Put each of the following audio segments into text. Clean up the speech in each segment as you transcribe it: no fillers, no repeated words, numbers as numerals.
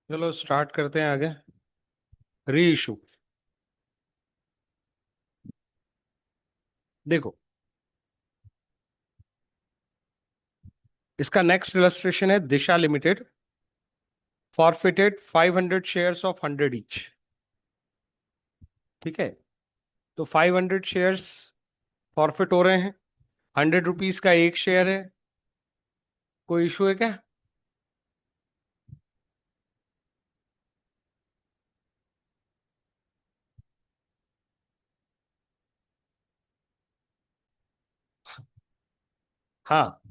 चलो स्टार्ट करते हैं आगे। री इशू। देखो, इसका नेक्स्ट इलस्ट्रेशन है Disha limited. Forfeited 500 shares of 100 each. ठीक है, तो 500 शेयर्स फॉरफिट हो रहे हैं। 100 रुपीज का एक शेयर है। कोई इशू है क्या? हाँ,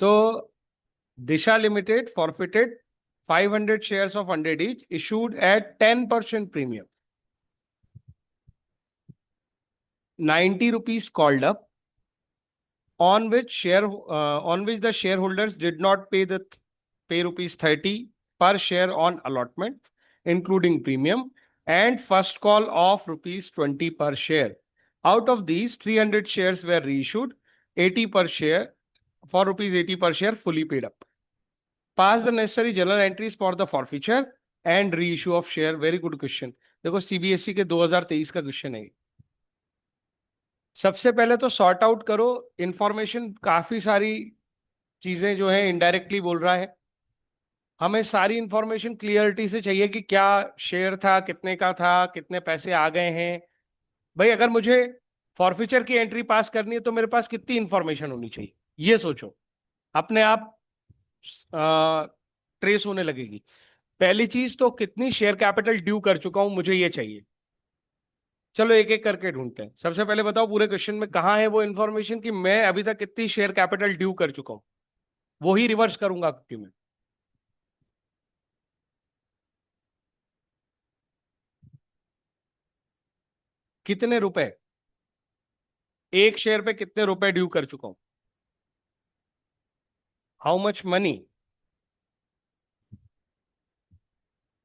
तो Disha limited forfeited 500 shares of 100 each issued at 10% premium. 90 rupees called up, on which the shareholders did not pay rupees 30 per share on allotment, including premium, and first call of rupees 20 per share. Out of these, 300 shares were reissued, 80 per share, for rupees 80 per share, fully paid up. Pass the necessary journal entries for the forfeiture and reissue of share. Very good question. देखो, CBSE के 2023 का question है। सबसे पहले तो sort out करो। Information काफी सारी चीजें जो है इनडायरेक्टली बोल रहा है। हमें सारी इंफॉर्मेशन क्लियरिटी से चाहिए कि क्या शेयर था, कितने का था, कितने पैसे आ गए हैं। भाई, अगर मुझे फॉरफीचर की एंट्री पास करनी है तो मेरे पास कितनी इंफॉर्मेशन होनी चाहिए, ये सोचो। अपने आप ट्रेस होने लगेगी। पहली चीज तो कितनी शेयर कैपिटल ड्यू कर चुका हूं, मुझे ये चाहिए। चलो एक एक करके ढूंढते हैं। सबसे पहले बताओ पूरे क्वेश्चन में कहां है वो इंफॉर्मेशन कि मैं अभी तक कितनी शेयर कैपिटल ड्यू कर चुका हूं। वो ही रिवर्स करूंगा क्योंकि मैं। कितने रुपए, एक शेयर पे कितने रुपए ड्यू कर चुका हूं। How much money.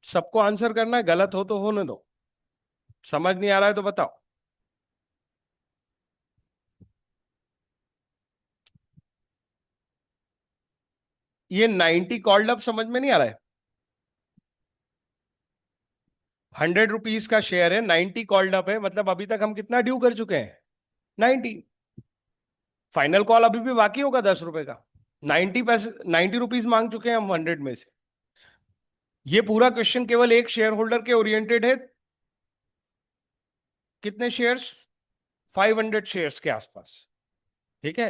सबको आंसर करना है, गलत हो तो होने दो। समझ नहीं आ रहा है तो बताओ। ये 90 कॉल्ड अप समझ में नहीं आ रहा है। 100 रुपीज का शेयर है, 90 कॉल्ड अप है, मतलब अभी तक हम कितना ड्यू कर चुके हैं? 90। फाइनल कॉल अभी भी बाकी होगा 10 रुपए का। 90 पैसे, 90 रुपीज मांग चुके हैं हम 100 में से। ये पूरा क्वेश्चन केवल एक शेयर होल्डर के ओरिएंटेड है। कितने शेयर्स? 500 शेयर्स के आसपास। ठीक है,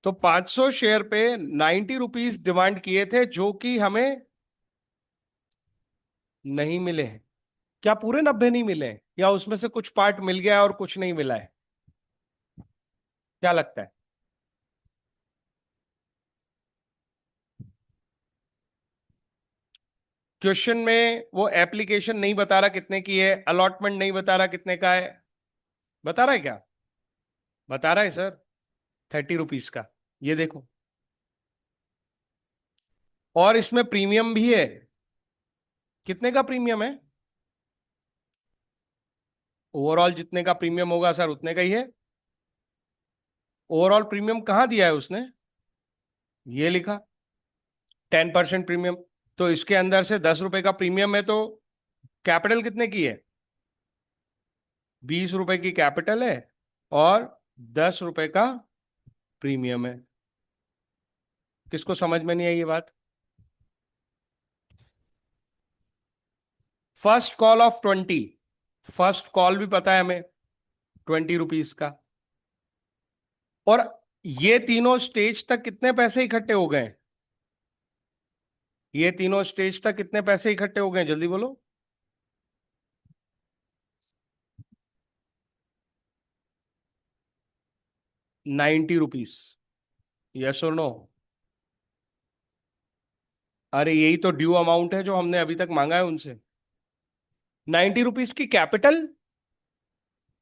तो 500 शेयर पे 90 रुपीज डिमांड किए थे, जो कि हमें नहीं मिले हैं। क्या पूरे 90 नहीं मिले हैं, या उसमें से कुछ पार्ट मिल गया है और कुछ नहीं मिला है? क्या लगता है? क्वेश्चन में वो एप्लीकेशन नहीं बता रहा कितने की है, अलॉटमेंट नहीं बता रहा कितने का है। बता रहा है क्या? बता रहा है सर, 30 रुपीज का। ये देखो, और इसमें प्रीमियम भी है। कितने का प्रीमियम है? ओवरऑल जितने का प्रीमियम होगा सर उतने का ही है। ओवरऑल प्रीमियम कहां दिया है उसने? ये लिखा 10% प्रीमियम। तो इसके अंदर से 10 रुपए का प्रीमियम है, तो कैपिटल कितने की है? 20 रुपए की कैपिटल है, और 10 रुपए का प्रीमियम है। किसको समझ में नहीं आई ये बात? First call of 20। First call भी पता है हमें, 20 रुपीज का। और ये तीनों स्टेज तक कितने पैसे इकट्ठे हो गए? ये तीनों स्टेज तक कितने पैसे इकट्ठे हो गए, जल्दी बोलो। 90 रुपीज। यस और नो? अरे यही तो ड्यू अमाउंट है जो हमने अभी तक मांगा है उनसे। 90 रुपीज की कैपिटल,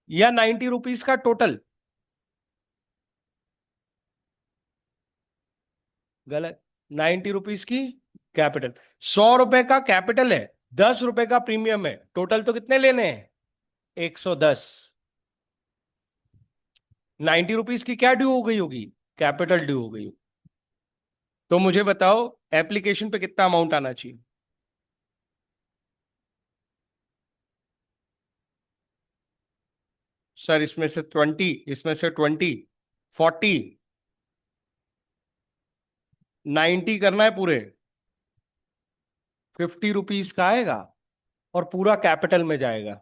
या 90 रुपीज का टोटल? गलत। 90 रुपीज की कैपिटल। 100 रुपए का कैपिटल है, 10 रुपए का प्रीमियम है, टोटल तो कितने लेने हैं? 110। 90 रुपीज की क्या ड्यू हो गई होगी? कैपिटल ड्यू हो गई होगी। तो मुझे बताओ एप्लीकेशन पे कितना अमाउंट आना चाहिए? सर इसमें से 20, इसमें से 20, 40, 90 करना है पूरे। 50 रुपीज का आएगा और पूरा कैपिटल में जाएगा।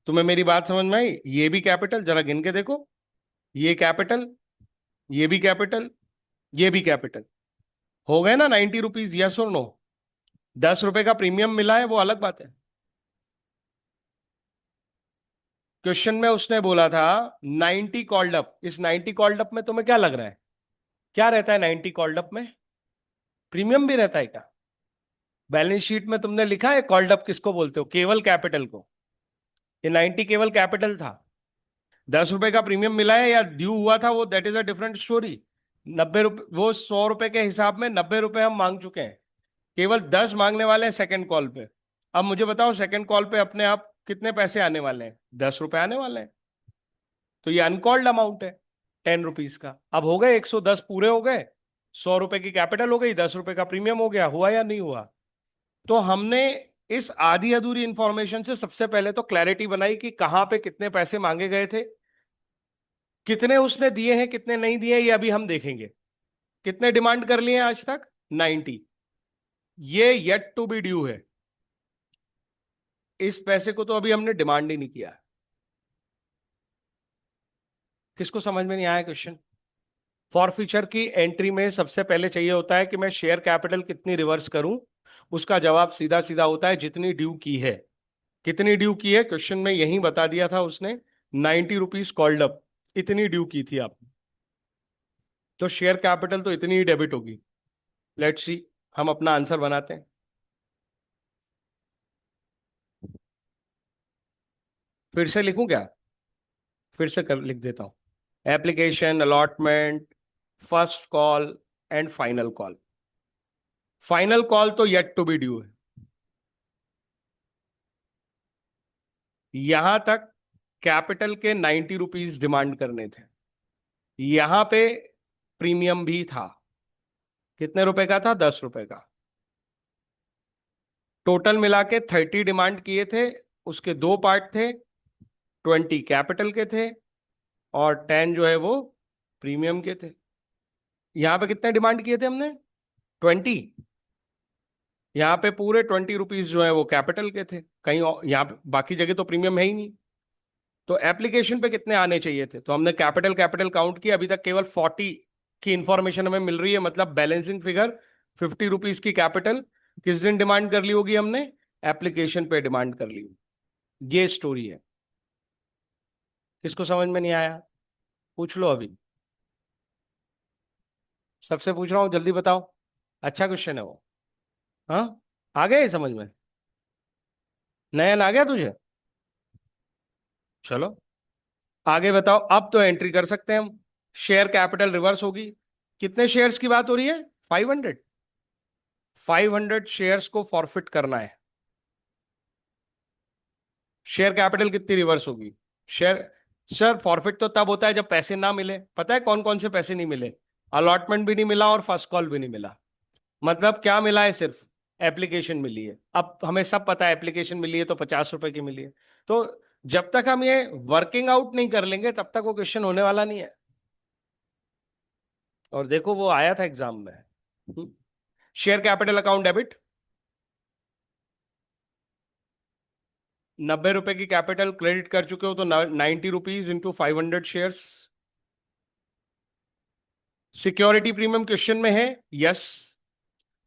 तुम्हें मेरी बात समझ में आई? ये भी कैपिटल, जरा गिन के देखो। ये कैपिटल, ये भी कैपिटल, ये भी कैपिटल। हो गए ना 90 रुपीज, यस और नो? 10 रुपए का प्रीमियम मिला है, वो अलग बात है। क्वेश्चन में उसने बोला था 90 कॉल्ड अप। इस 90 कॉल्ड अप में तुम्हें क्या लग रहा है? क्या रहता है 90 कॉल्ड अप में? प्रीमियम भी रहता है क्या? बैलेंस शीट में तुमने लिखा है कॉल्ड अप किसको बोलते हो? केवल कैपिटल को। ये 90 केवल कैपिटल था। 10 रुपए का प्रीमियम मिला है या ड्यू हुआ था, वो that is a different story. 90 रुपए, वो 100 रुपए के हिसाब में 90 रुपए हम मांग चुके हैं। केवल 10 मांगने वाले हैं सेकंड कॉल पे। अब मुझे बताओ सेकंड कॉल पे अपने आप कितने पैसे आने वाले हैं? 10 रुपए आने वाले हैं। तो ये अनकॉल्ड अमाउंट है 10 रुपीज का। अब हो गए 110 पूरे हो गए। 100 रुपए की कैपिटल हो गई, 10 रुपए का प्रीमियम हो गया। हुआ या नहीं हुआ? तो हमने इस आधी अधूरी इंफॉर्मेशन से सबसे पहले तो क्लैरिटी बनाई कि कहां पे कितने पैसे मांगे गए थे, कितने उसने दिए हैं, कितने नहीं दिए, ये अभी हम देखेंगे। कितने डिमांड कर लिए हैं आज तक? 90। ये येट टू बी ड्यू है। इस पैसे को तो अभी हमने डिमांड ही नहीं किया। किसको समझ में नहीं आया क्वेश्चन? फॉरफीचर की एंट्री में सबसे पहले चाहिए होता है कि मैं शेयर कैपिटल कितनी रिवर्स करूं। उसका जवाब सीधा सीधा होता है जितनी ड्यू की है। कितनी ड्यू की है? क्वेश्चन में यही बता दिया था उसने। 90 रुपीज कॉल्ड अप, इतनी ड्यू की थी आप। तो शेयर कैपिटल तो इतनी ही डेबिट होगी। लेट्स सी, हम अपना आंसर बनाते हैं। फिर से लिखूं क्या? फिर से कर लिख देता हूं। Application, allotment, first call and final call. Final call तो येट टू बी ड्यू है। यहां तक कैपिटल के 90 रुपीज डिमांड करने थे। यहां पे प्रीमियम भी था। कितने रुपए का था? 10 रुपए का। टोटल मिला के 30 डिमांड किए थे। उसके दो पार्ट थे, 20 कैपिटल के थे और 10 जो है वो प्रीमियम के थे। यहां पे कितने डिमांड किए थे हमने? 20। यहाँ पे पूरे 20 रुपीज जो है वो कैपिटल के थे। कहीं यहाँ पे बाकी जगह तो प्रीमियम है ही नहीं। तो एप्लीकेशन पे कितने आने चाहिए थे? तो हमने कैपिटल कैपिटल काउंट किया, अभी तक केवल 40 की इंफॉर्मेशन हमें मिल रही है। मतलब बैलेंसिंग फिगर 50 रुपीज की कैपिटल किस दिन डिमांड कर ली होगी हमने? एप्लीकेशन पे डिमांड कर ली होगी। ये स्टोरी है। किसको समझ में नहीं आया? पूछ लो अभी। सबसे पूछ रहा हूँ, जल्दी बताओ। अच्छा क्वेश्चन है वो। हाँ, आ गया ये समझ में? नयन आ गया तुझे? चलो आगे बताओ। अब तो एंट्री कर सकते हैं हम। शेयर कैपिटल रिवर्स होगी। कितने शेयर्स की बात हो रही है? 500। 500 शेयर्स को फॉरफिट करना है। शेयर कैपिटल कितनी रिवर्स होगी? शेयर, सर फॉरफिट तो तब होता है जब पैसे ना मिले। पता है कौन कौन से पैसे नहीं मिले? अलॉटमेंट भी नहीं मिला और फर्स्ट कॉल भी नहीं मिला। मतलब क्या मिला है? सिर्फ एप्लीकेशन मिली है। अब हमें सब पता है एप्लीकेशन मिली है तो 50 रुपए की मिली है। तो जब तक हम ये वर्किंग आउट नहीं कर लेंगे तब तक वो क्वेश्चन होने वाला नहीं है। और देखो वो आया था एग्जाम में। Share capital account debit. 90 रुपए की कैपिटल क्रेडिट कर चुके हो तो 90 rupees into 500 shares. Security premium question में है, यस।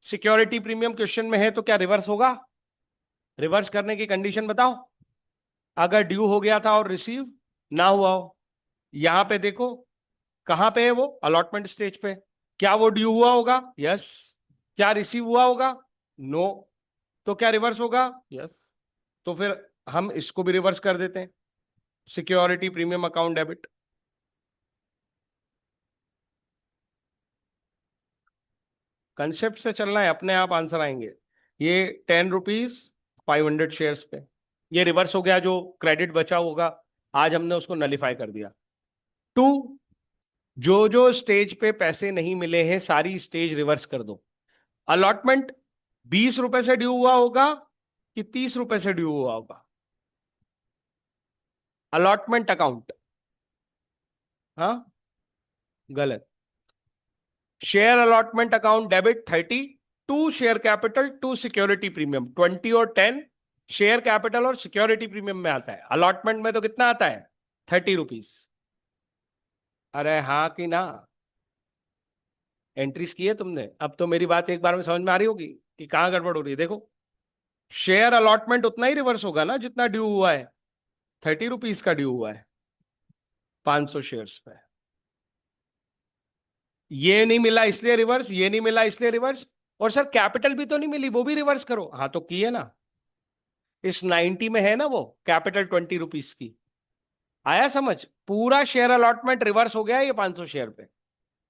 सिक्योरिटी प्रीमियम क्वेश्चन में है तो क्या रिवर्स होगा? रिवर्स करने की कंडीशन बताओ। अगर ड्यू हो गया था और रिसीव ना हुआ हो। यहां पे देखो कहां पे है वो? अलॉटमेंट स्टेज पे। क्या वो ड्यू हुआ होगा? यस। क्या रिसीव हुआ होगा? नो। तो क्या रिवर्स होगा? यस। तो फिर हम इसको भी रिवर्स कर देते हैं। Security premium account debit. Concept से चलना है, अपने आप आंसर आएंगे। ये 10 रुपीज 500 शेयर्स पे। ये रिवर्स हो गया, जो क्रेडिट बचा होगा आज हमने उसको नलीफाई कर दिया। टू, जो जो स्टेज पे पैसे नहीं मिले हैं सारी स्टेज रिवर्स कर दो। अलॉटमेंट 20 रुपए से ड्यू हुआ होगा कि 30 रुपए से ड्यू हुआ होगा? अलॉटमेंट अकाउंट हाँ, गलत। Share allotment account debit 30, to share capital to security premium 20 और 10 शेयर कैपिटल और सिक्योरिटी प्रीमियम में आता है। अलॉटमेंट में तो कितना आता है? 30 रुपीज। अरे हाँ कि ना? एंट्रीज की है तुमने? अब तो मेरी बात एक बार में समझ में आ रही होगी कि कहां गड़बड़ हो रही है। देखो, शेयर अलॉटमेंट उतना ही रिवर्स होगा ना जितना ड्यू हुआ है। 30 रुपीज का ड्यू हुआ है 500 शेयर्स पे। ये नहीं मिला इसलिए रिवर्स, ये नहीं मिला इसलिए रिवर्स। और सर कैपिटल भी तो नहीं मिली, वो भी रिवर्स करो। हाँ तो की है ना। इस 90 में है ना वो कैपिटल 20 रुपीज की। आया समझ? पूरा शेयर अलॉटमेंट रिवर्स हो गया ये 500 शेयर पे।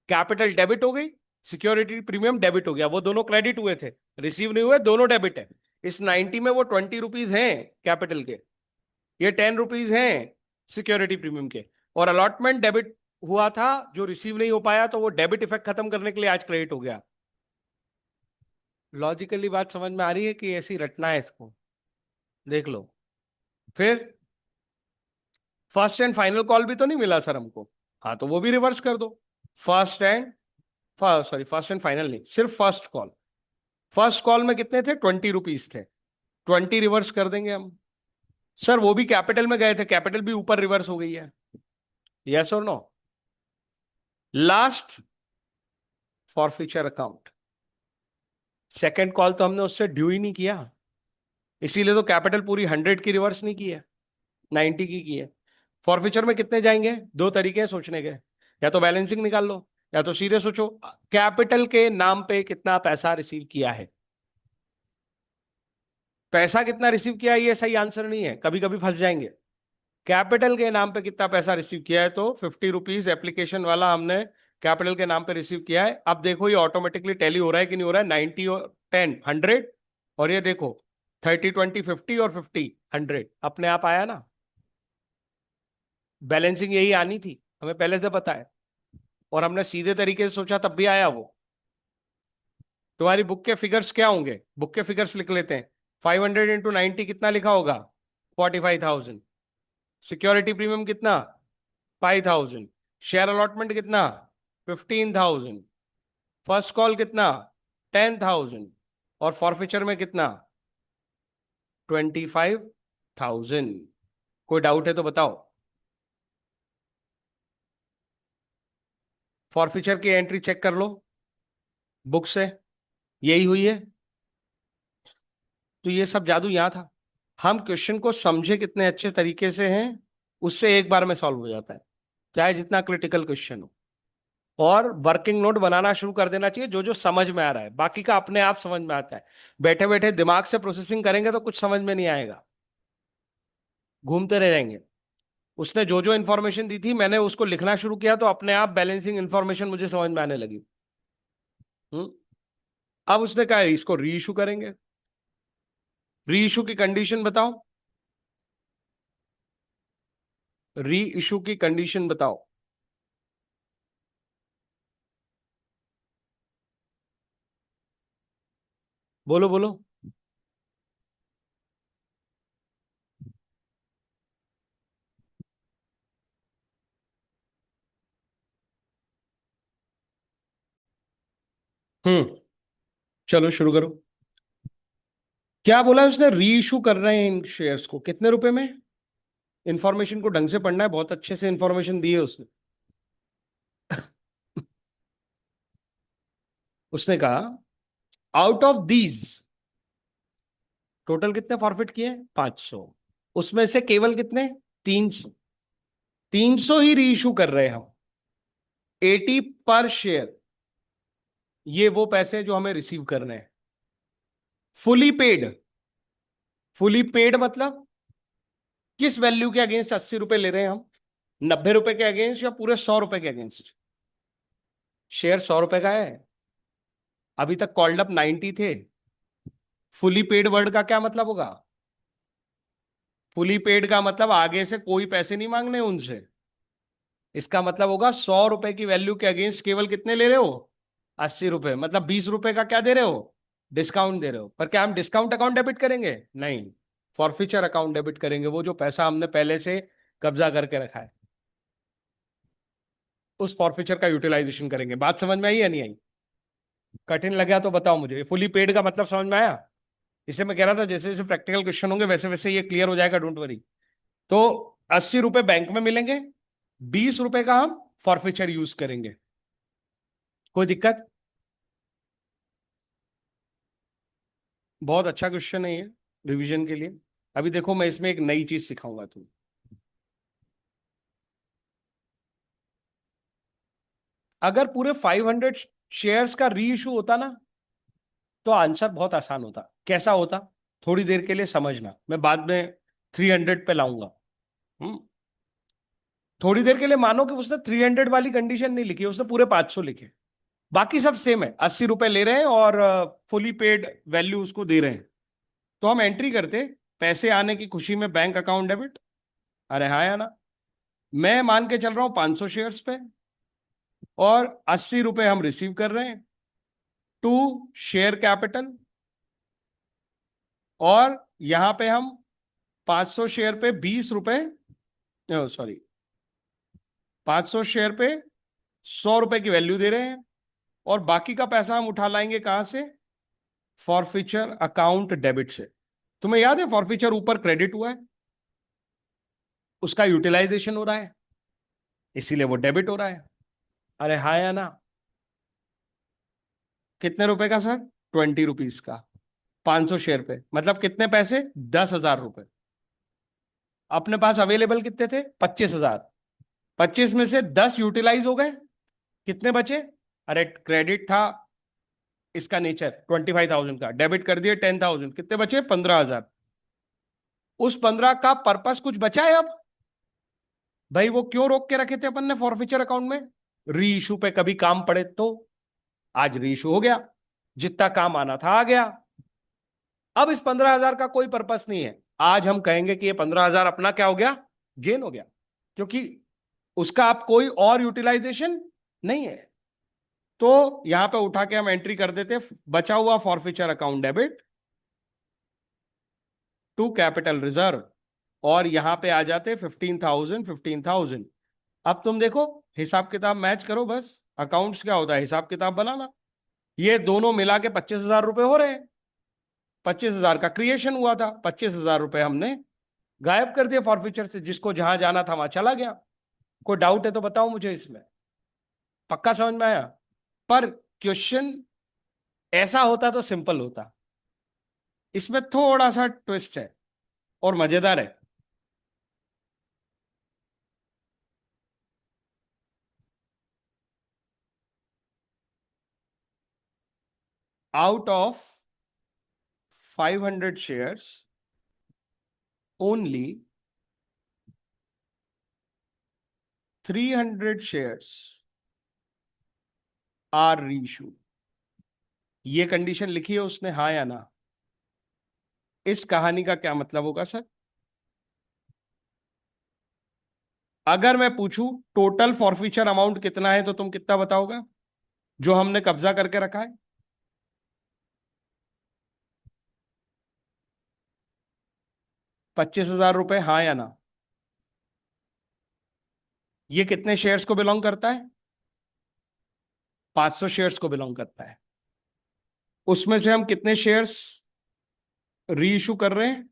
कैपिटल डेबिट हो गई, सिक्योरिटी प्रीमियम डेबिट हो गया। वो दोनों क्रेडिट हुए थे, रिसीव नहीं हुए, दोनों डेबिट है। इस 90 में वो 20 रुपीज हैं कैपिटल के, ये 10 रुपीज हैं सिक्योरिटी प्रीमियम के। और अलॉटमेंट डेबिट हुआ था जो रिसीव नहीं हो पाया, तो वो डेबिट इफेक्ट खत्म करने के लिए आज क्रेडिट हो गया। लॉजिकली बात समझ में आ रही है कि ऐसी रटना है इसको? देख लो फिर। फर्स्ट एंड फाइनल कॉल भी तो नहीं मिला सर हमको। हाँ तो वो भी रिवर्स कर दो। First and sorry, first and final नहीं, सिर्फ फर्स्ट कॉल। फर्स्ट कॉल में कितने थे? 20 रुपीज थे। 20 रिवर्स कर देंगे हम। सर वो भी कैपिटल में गए थे, कैपिटल भी ऊपर रिवर्स हो गई है। यस और no? Last, forfeiture account. Second call तो हमने उससे ड्यू ही नहीं किया, इसीलिए तो कैपिटल पूरी 100 की रिवर्स नहीं की है, 90 की है। फॉरफीचर में कितने जाएंगे? दो तरीके हैं सोचने के। या तो बैलेंसिंग निकाल लो, या तो सीधे सोचो कैपिटल के नाम पे कितना पैसा रिसीव किया है। पैसा कितना रिसीव किया है ये सही आंसर नहीं है, कभी कभी फंस जाएंगे। कैपिटल के नाम पे कितना पैसा रिसीव किया है, तो 50 रुपीज एप्लीकेशन वाला हमने कैपिटल के नाम पे रिसीव किया है। अब देखो ये ऑटोमेटिकली टैली हो रहा है कि नहीं हो रहा है? 90 और 10 100, और ये देखो 30 20 50 और 50 100, अपने आप आया ना। बैलेंसिंग यही आनी थी, हमें पहले से पता है, और हमने सीधे तरीके से सोचा तब भी आया वो। तुम्हारी बुक के फिगर्स क्या होंगे? बुक के फिगर्स लिख लेते हैं। 500 × 90 कितना लिखा होगा? 45,000। सिक्योरिटी प्रीमियम कितना? 5,000। शेयर अलॉटमेंट कितना? 15,000। फर्स्ट कॉल कितना? 10,000। और फॉरफीचर में कितना? 25,000। कोई डाउट है तो बताओ। फॉरफीचर की एंट्री चेक कर लो बुक से, यही हुई है। तो ये सब जादू यहां था। हम क्वेश्चन को समझे कितने अच्छे तरीके से हैं, उससे एक बार में सॉल्व हो जाता है, चाहे जितना क्रिटिकल क्वेश्चन हो। और वर्किंग नोट बनाना शुरू कर देना चाहिए, जो जो समझ में आ रहा है, बाकी का अपने आप समझ में आता है। बैठे बैठे दिमाग से प्रोसेसिंग करेंगे तो कुछ समझ में नहीं आएगा, घूमते रह जाएंगे। उसने जो जो इन्फॉर्मेशन दी थी मैंने उसको लिखना शुरू किया, तो अपने आप बैलेंसिंग इन्फॉर्मेशन मुझे समझ में आने लगी। हम्म। अब उसने कहा इसको री इशू करेंगे। री इशू की कंडीशन बताओ। री इशू की कंडीशन बताओ। बोलो बोलो। चलो शुरू करो। क्या बोला उसने? री इशू कर रहे हैं इन शेयर्स को कितने रुपए में? इंफॉर्मेशन को ढंग से पढ़ना है, बहुत अच्छे से इंफॉर्मेशन दी है उसने। उसने कहा आउट ऑफ दीज, टोटल कितने फॉरफिट किए? 500। उसमें से केवल कितने? 300। 300 ही री इशू कर रहे हैं हम, 80 पर शेयर। ये वो पैसे जो हमें रिसीव करने हैं। Fully paid. फुली पेड मतलब किस वैल्यू के अगेंस्ट 80 रुपए ले रहे हैं हम? 90 रुपए के अगेंस्ट या पूरे 100 रुपए के अगेंस्ट? शेयर 100 रुपए का है, अभी तक कॉल्ड अप 90 थे। फुली पेड वर्ड का क्या मतलब होगा? फुली पेड का मतलब आगे से कोई पैसे नहीं मांगने उनसे। इसका मतलब होगा 100 रुपए की वैल्यू के अगेंस्ट केवल कितने ले रहे हो? 80 रुपए, मतलब 20 रुपए का क्या दे रहे हो? डिस्काउंट दे रहे हो। पर क्या हम डिस्काउंट अकाउंट डेबिट करेंगे? नहीं, फॉरफीचर अकाउंट डेबिट करेंगे, वो जो पैसा हमने पहले से कब्जा करके रखा है। उस फॉरफिचर का यूटिलाइजेशन करेंगे। बात समझ में आई या नहीं आई? कठिन लगा तो बताओ मुझे। फुली पेड का मतलब समझ में आया? इसे मैं कह रहा था जैसे जैसे प्रैक्टिकल क्वेश्चन होंगे वैसे वैसे ये क्लियर हो जाएगा, डोंट वरी। तो 80 रुपए बैंक में मिलेंगे, 20 रुपए का हम फॉरफिचर यूज करेंगे। कोई दिक्कत? बहुत अच्छा क्वेश्चन है ये रिवीजन के लिए। अभी देखो मैं इसमें एक नई चीज सिखाऊंगा तुम। अगर पूरे 500 शेयर्स का री इशू होता ना तो आंसर बहुत आसान होता। कैसा होता? थोड़ी देर के लिए समझना, मैं बाद में 300 पे लाऊंगा। हम्म। थोड़ी देर के लिए मानो कि उसने 300 वाली कंडीशन नहीं लिखी, उसने पूरे 500 लिखे। बाकी सब सेम है, 80 रुपए ले रहे हैं और फुली पेड वैल्यू उसको दे रहे हैं। तो हम एंट्री करते, पैसे आने की खुशी में बैंक अकाउंट डेबिट। अरे हाँ या ना? मैं मान के चल रहा हूं 500 शेयर्स पे, और 80 रुपए हम रिसीव कर रहे हैं टू शेयर कैपिटल। और यहां पे हम 500 शेयर पे 20 रुपए, सॉरी, 500 शेयर पे 100 रुपए की वैल्यू दे रहे हैं। और बाकी का पैसा हम उठा लाएंगे कहां से? फॉरफिचर अकाउंट डेबिट से। तुम्हें याद है फॉरफिचर ऊपर क्रेडिट हुआ है, उसका यूटिलाइजेशन हो रहा है, इसीलिए वो डेबिट हो रहा है। अरे हाँ या ना? कितने रुपए का सर? 20 रुपीज का। 500 शेयर पे मतलब कितने पैसे? 10,000 रुपए। अपने पास अवेलेबल कितने थे? 25,000। 25 में से 10 यूटिलाइज हो गए, कितने बचे? अरे क्रेडिट था इसका नेचर 25,000 का, डेबिट कर दिए 10,000, कितने बचे? 15,000। उस 15 का पर्पस कुछ बचा है अब? भाई वो क्यों रोक के रखे थे अपन ने फॉरफिचर अकाउंट में? री इशू पे कभी काम पड़े तो। आज री इशू हो गया, जितना काम आना था आ गया। अब इस 15,000 का कोई पर्पस नहीं है। आज हम कहेंगे कि ये 15,000 अपना क्या हो गया? गेन हो गया, क्योंकि उसका आप कोई और यूटिलाइजेशन नहीं है। तो यहां पे उठा के हम एंट्री कर देते, बचा हुआ forfeiture account debit to capital reserve. और यहां पे आ जाते 15,000 15,000। अब तुम देखो, हिसाब किताब मैच करो बस। अकाउंट्स क्या होता है? हिसाब किताब बनाना। ये दोनों मिला के 25,000 रुपए हो रहे हैं। 25,000 का क्रिएशन हुआ था, 25,000 रुपए हमने गायब कर दिया फॉरफिचर से, जिसको जहां जाना था वहां चला गया। कोई डाउट है तो बताओ मुझे इसमें। पक्का समझ में आया? पर क्वेश्चन ऐसा होता तो सिंपल होता, इसमें थोड़ा सा ट्विस्ट है और मजेदार है। Out of 500 shares only 300 shares are reissue. ये कंडीशन लिखी है उसने, हाँ या ना? इस कहानी का क्या मतलब होगा सर? अगर मैं पूछूं टोटल फॉरफीचर अमाउंट कितना है तो तुम कितना बताओगे जो हमने कब्जा करके रखा है? 25,000 रुपए, हाँ या ना? ये कितने शेयर्स को बिलोंग करता है? 500 शेयर्स को बिलोंग करता है। उसमें से हम कितने शेयर्स री इशू कर रहे हैं?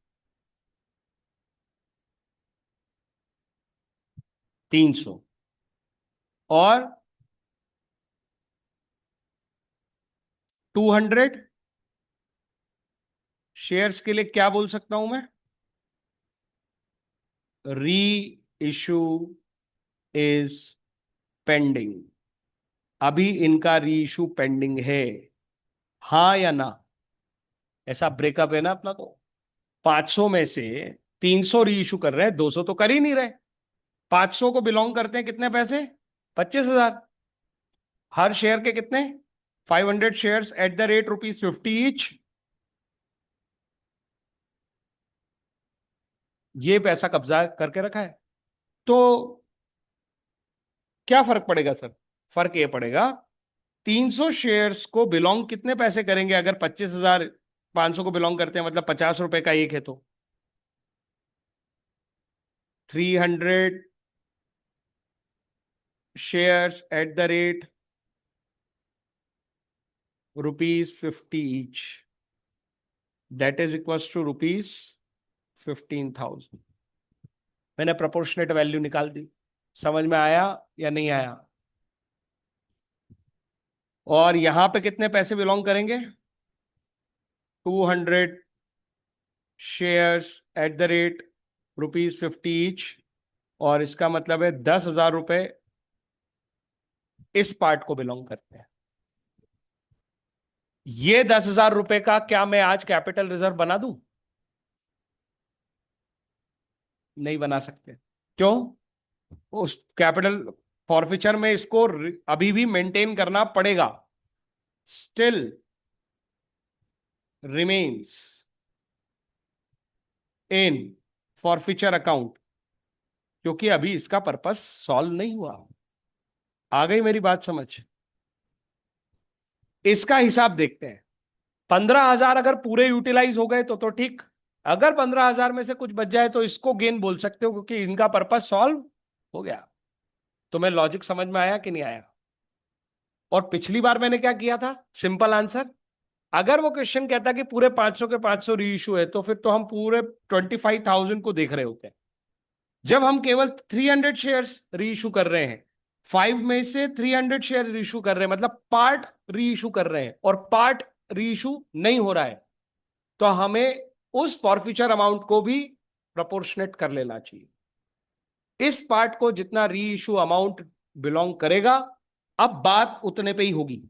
300। और 200 शेयर्स के लिए क्या बोल सकता हूं मैं? री इशू इज पेंडिंग। अभी इनका री इशू पेंडिंग है, हाँ या ना? ऐसा ब्रेकअप है ना अपना। तो 500 में से 300 री इशू कर रहे हैं, 200 तो कर ही नहीं रहे। 500 को बिलोंग करते हैं कितने पैसे? 25,000। हर शेयर के कितने? 500 shares at the rate ₹50 each. ये पैसा कब्जा करके रखा है। तो क्या फर्क पड़ेगा सर? फर्क ये पड़ेगा, 300 शेयर्स को बिलोंग कितने पैसे करेंगे? अगर 25,000 500 को बिलोंग करते हैं मतलब 50 रुपए का एक है, तो 300 shares at the rate ₹50 each. That is equals to ₹15,000. मैंने प्रोपोर्शनेट वैल्यू निकाल दी. समझ में आया या नहीं आया? और यहां पे कितने पैसे बिलोंग करेंगे? 200 shares at the rate ₹50 each. और इसका मतलब है 10,000 रुपए इस पार्ट को बिलोंग करते हैं. ये 10,000 रुपए का क्या मैं आज कैपिटल रिजर्व बना दूं? नहीं बना सकते. क्यों? उस कैपिटल फॉरफिचर में इसको अभी भी मेंटेन करना पड़ेगा. Still remains in forfeiture account, क्योंकि अभी इसका पर्पस सॉल्व नहीं हुआ. आ गई मेरी बात समझ? इसका हिसाब देखते हैं. 15,000 अगर पूरे यूटिलाइज हो गए तो ठीक. अगर 15,000 में से कुछ बच जाए तो इसको गेन बोल सकते हो, क्योंकि इनका पर्पस सॉल्व हो गया. तुम्हें लॉजिक समझ में आया कि नहीं आया? और पिछली बार मैंने क्या किया था? Simple answer. अगर वो क्वेश्चन कहता कि पूरे 500 के 500 री इशू है, तो फिर तो हम पूरे 25,000 को देख रहे होते हैं. जब हम केवल 300 शेयर्स री इशू कर रहे हैं, 5 में से 300 शेयर री इशू कर रहे हैं, मतलब पार्ट री इशू कर रहे हैं और पार्ट री इशू नहीं हो रहा है, तो हमें उस फॉरफिचर अमाउंट को भी प्रोपोर्शनेट कर लेना चाहिए. इस पार्ट को जितना री इशू अमाउंट बिलोंग करेगा, अब बात उतने पे ही होगी.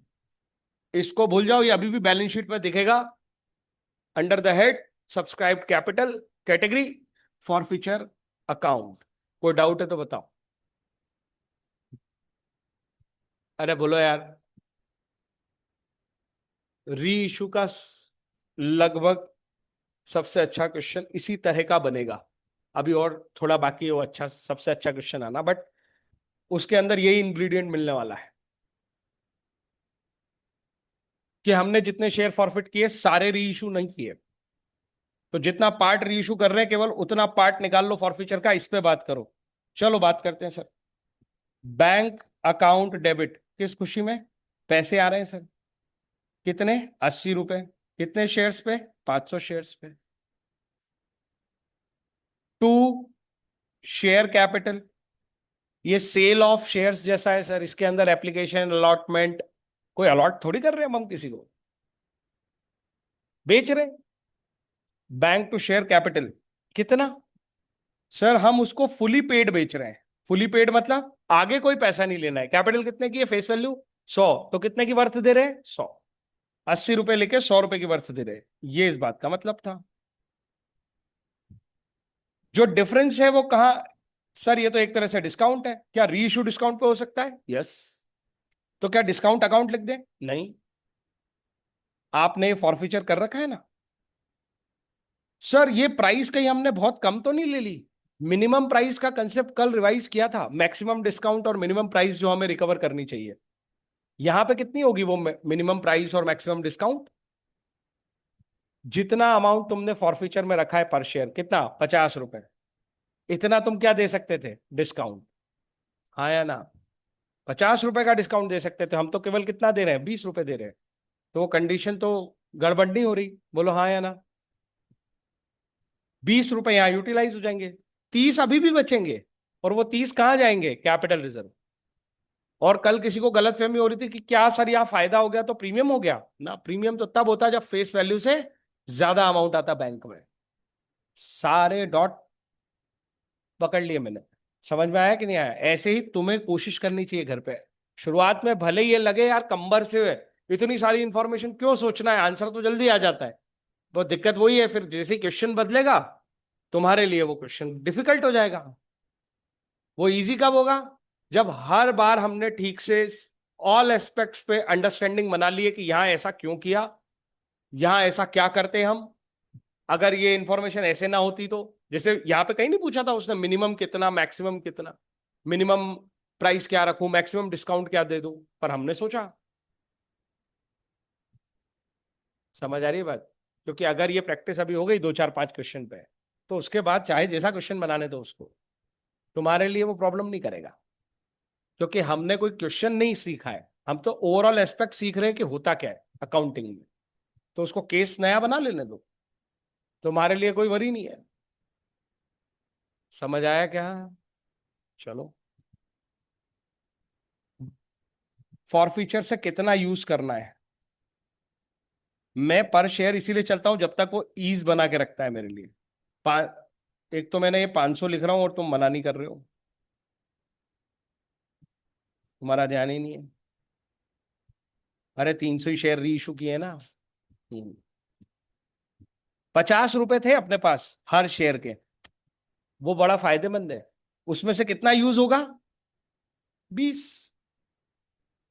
इसको भूल जाओ, ये अभी भी बैलेंस शीट में दिखेगा under the head subscribed capital category forfeiture account. कोई डाउट है तो बताओ. अरे बोलो यार. री इशू का लगभग सबसे अच्छा क्वेश्चन इसी तरह का बनेगा. अभी और थोड़ा बाकी है वो अच्छा, सबसे अच्छा क्वेश्चन आना, बट उसके अंदर यही इंग्रेडिएंट मिलने वाला है कि हमने जितने शेयर फॉरफिट किए सारे री इशू नहीं किए, तो जितना पार्ट री इशू कर रहे हैं केवल उतना पार्ट निकाल लो फॉरफिचर का. इस पे बात करो. चलो बात करते हैं सर. Bank account debit. किस खुशी में? पैसे आ रहे हैं सर. कितने? 80 रुपए. कितने शेयर्स पे? 500 शेयर्स पे. To share capital. ये सेल ऑफ शेयर्स जैसा है सर. इसके अंदर एप्लीकेशन अलॉटमेंट, कोई अलॉट थोड़ी कर रहे हैं हम किसी को, बेच रहे. बैंक टू शेयर कैपिटल कितना? सर हम उसको फुली पेड बेच रहे हैं. फुली पेड मतलब आगे कोई पैसा नहीं लेना है. कैपिटल कितने की है? फेस वैल्यू 100, तो कितने की वर्थ दे रहे हैं? 100. 80 रुपए लेके 100 रुपए की वर्थ दे रहे हैं. ये इस बात का मतलब था. जो डिफरेंस है वो कहां? सर ये तो एक तरह से डिस्काउंट है. क्या री इशू डिस्काउंट पे हो सकता है? यस. तो क्या डिस्काउंट अकाउंट लिख दें? नहीं. आपने फॉरफीचर कर रखा है ना. सर ये प्राइस कहीं हमने बहुत कम तो नहीं ले ली? मिनिमम प्राइस का कंसेप्ट कल रिवाइज किया था. मैक्सिमम डिस्काउंट और मिनिमम प्राइस जो हमें रिकवर करनी चाहिए, यहां पे कितनी होगी वो मिनिमम प्राइस और मैक्सिमम डिस्काउंट? जितना अमाउंट तुमने फॉरफीचर में रखा है पर शेयर, कितना? 50 रुपए. इतना तुम क्या दे सकते थे डिस्काउंट? हाँ या ना? 50 रुपए का डिस्काउंट दे सकते थे. हम तो केवल कितना दे रहे हैं? 20 रुपए दे रहे हैं. तो वो कंडीशन तो गड़बड़ नहीं हो रही? बोलो हाँ या ना. 20 रुपए यहां यूटिलाइज हो जाएंगे, 30 अभी भी बचेंगे, और वो 30 कहां जाएंगे? Capital reserve. और कल किसी को गलत फहमी हो रही थी कि क्या सर यहां फायदा हो गया तो प्रीमियम हो गया ना. प्रीमियम तो तब होता जब फेस वैल्यू से ज्यादा अमाउंट आता बैंक में. सारे डॉट पकड़ लिए मैंने. समझ में आया कि नहीं आया? ऐसे ही तुम्हें कोशिश करनी चाहिए घर पे. शुरुआत में भले ये लगे यार कंबर से इतनी सारी इंफॉर्मेशन क्यों सोचना है, आंसर तो जल्दी आ जाता है. वो दिक्कत वही है, फिर जैसे क्वेश्चन बदलेगा तुम्हारे लिए वो क्वेश्चन डिफिकल्ट हो जाएगा. वो इजी कब होगा? जब हर बार हमने ठीक से ऑल एस्पेक्ट्स पे अंडरस्टैंडिंग बना ली है कि यहां ऐसा क्यों किया, यहां ऐसा क्या करते हम, अगर ये इंफॉर्मेशन ऐसे ना होती तो. जैसे यहां पे कहीं नहीं पूछा था उसने मिनिमम कितना मैक्सिमम कितना, मिनिमम प्राइस क्या रखूं, मैक्सिमम डिस्काउंट क्या दे दूं, पर हमने सोचा. समझ आ रही है बात? क्योंकि अगर ये प्रैक्टिस अभी हो गई 2 4 5 क्वेश्चन पे, तो उसके बाद चाहे जैसा क्वेश्चन बनाने दो उसको, तुम्हारे लिए वो प्रॉब्लम नहीं करेगा. क्योंकि हमने कोई क्वेश्चन नहीं सीखा है, हम तो ओवरऑल एस्पेक्ट सीख रहे हैं कि होता क्या है अकाउंटिंग में। तो उसको केस नया बना लेने दो, तुम्हारे लिए कोई वरी नहीं है। समझ आया क्या? चलो, फॉर फीचर से कितना यूज करना है? मैं पर शेयर इसीलिए चलता हूं जब तक वो ईज बना के रखता है मेरे लिए। पा, एक तो मैंने ये 500 लिख रहा हूं और तुम मना नहीं कर रहे हो, तुम्हारा ध्यान ही नहीं है। अरे 300 ही शेयर री इशू किए ना। 50 रुपए थे अपने पास हर शेयर के, वो बड़ा फायदेमंद है। उसमें से कितना यूज होगा? 20।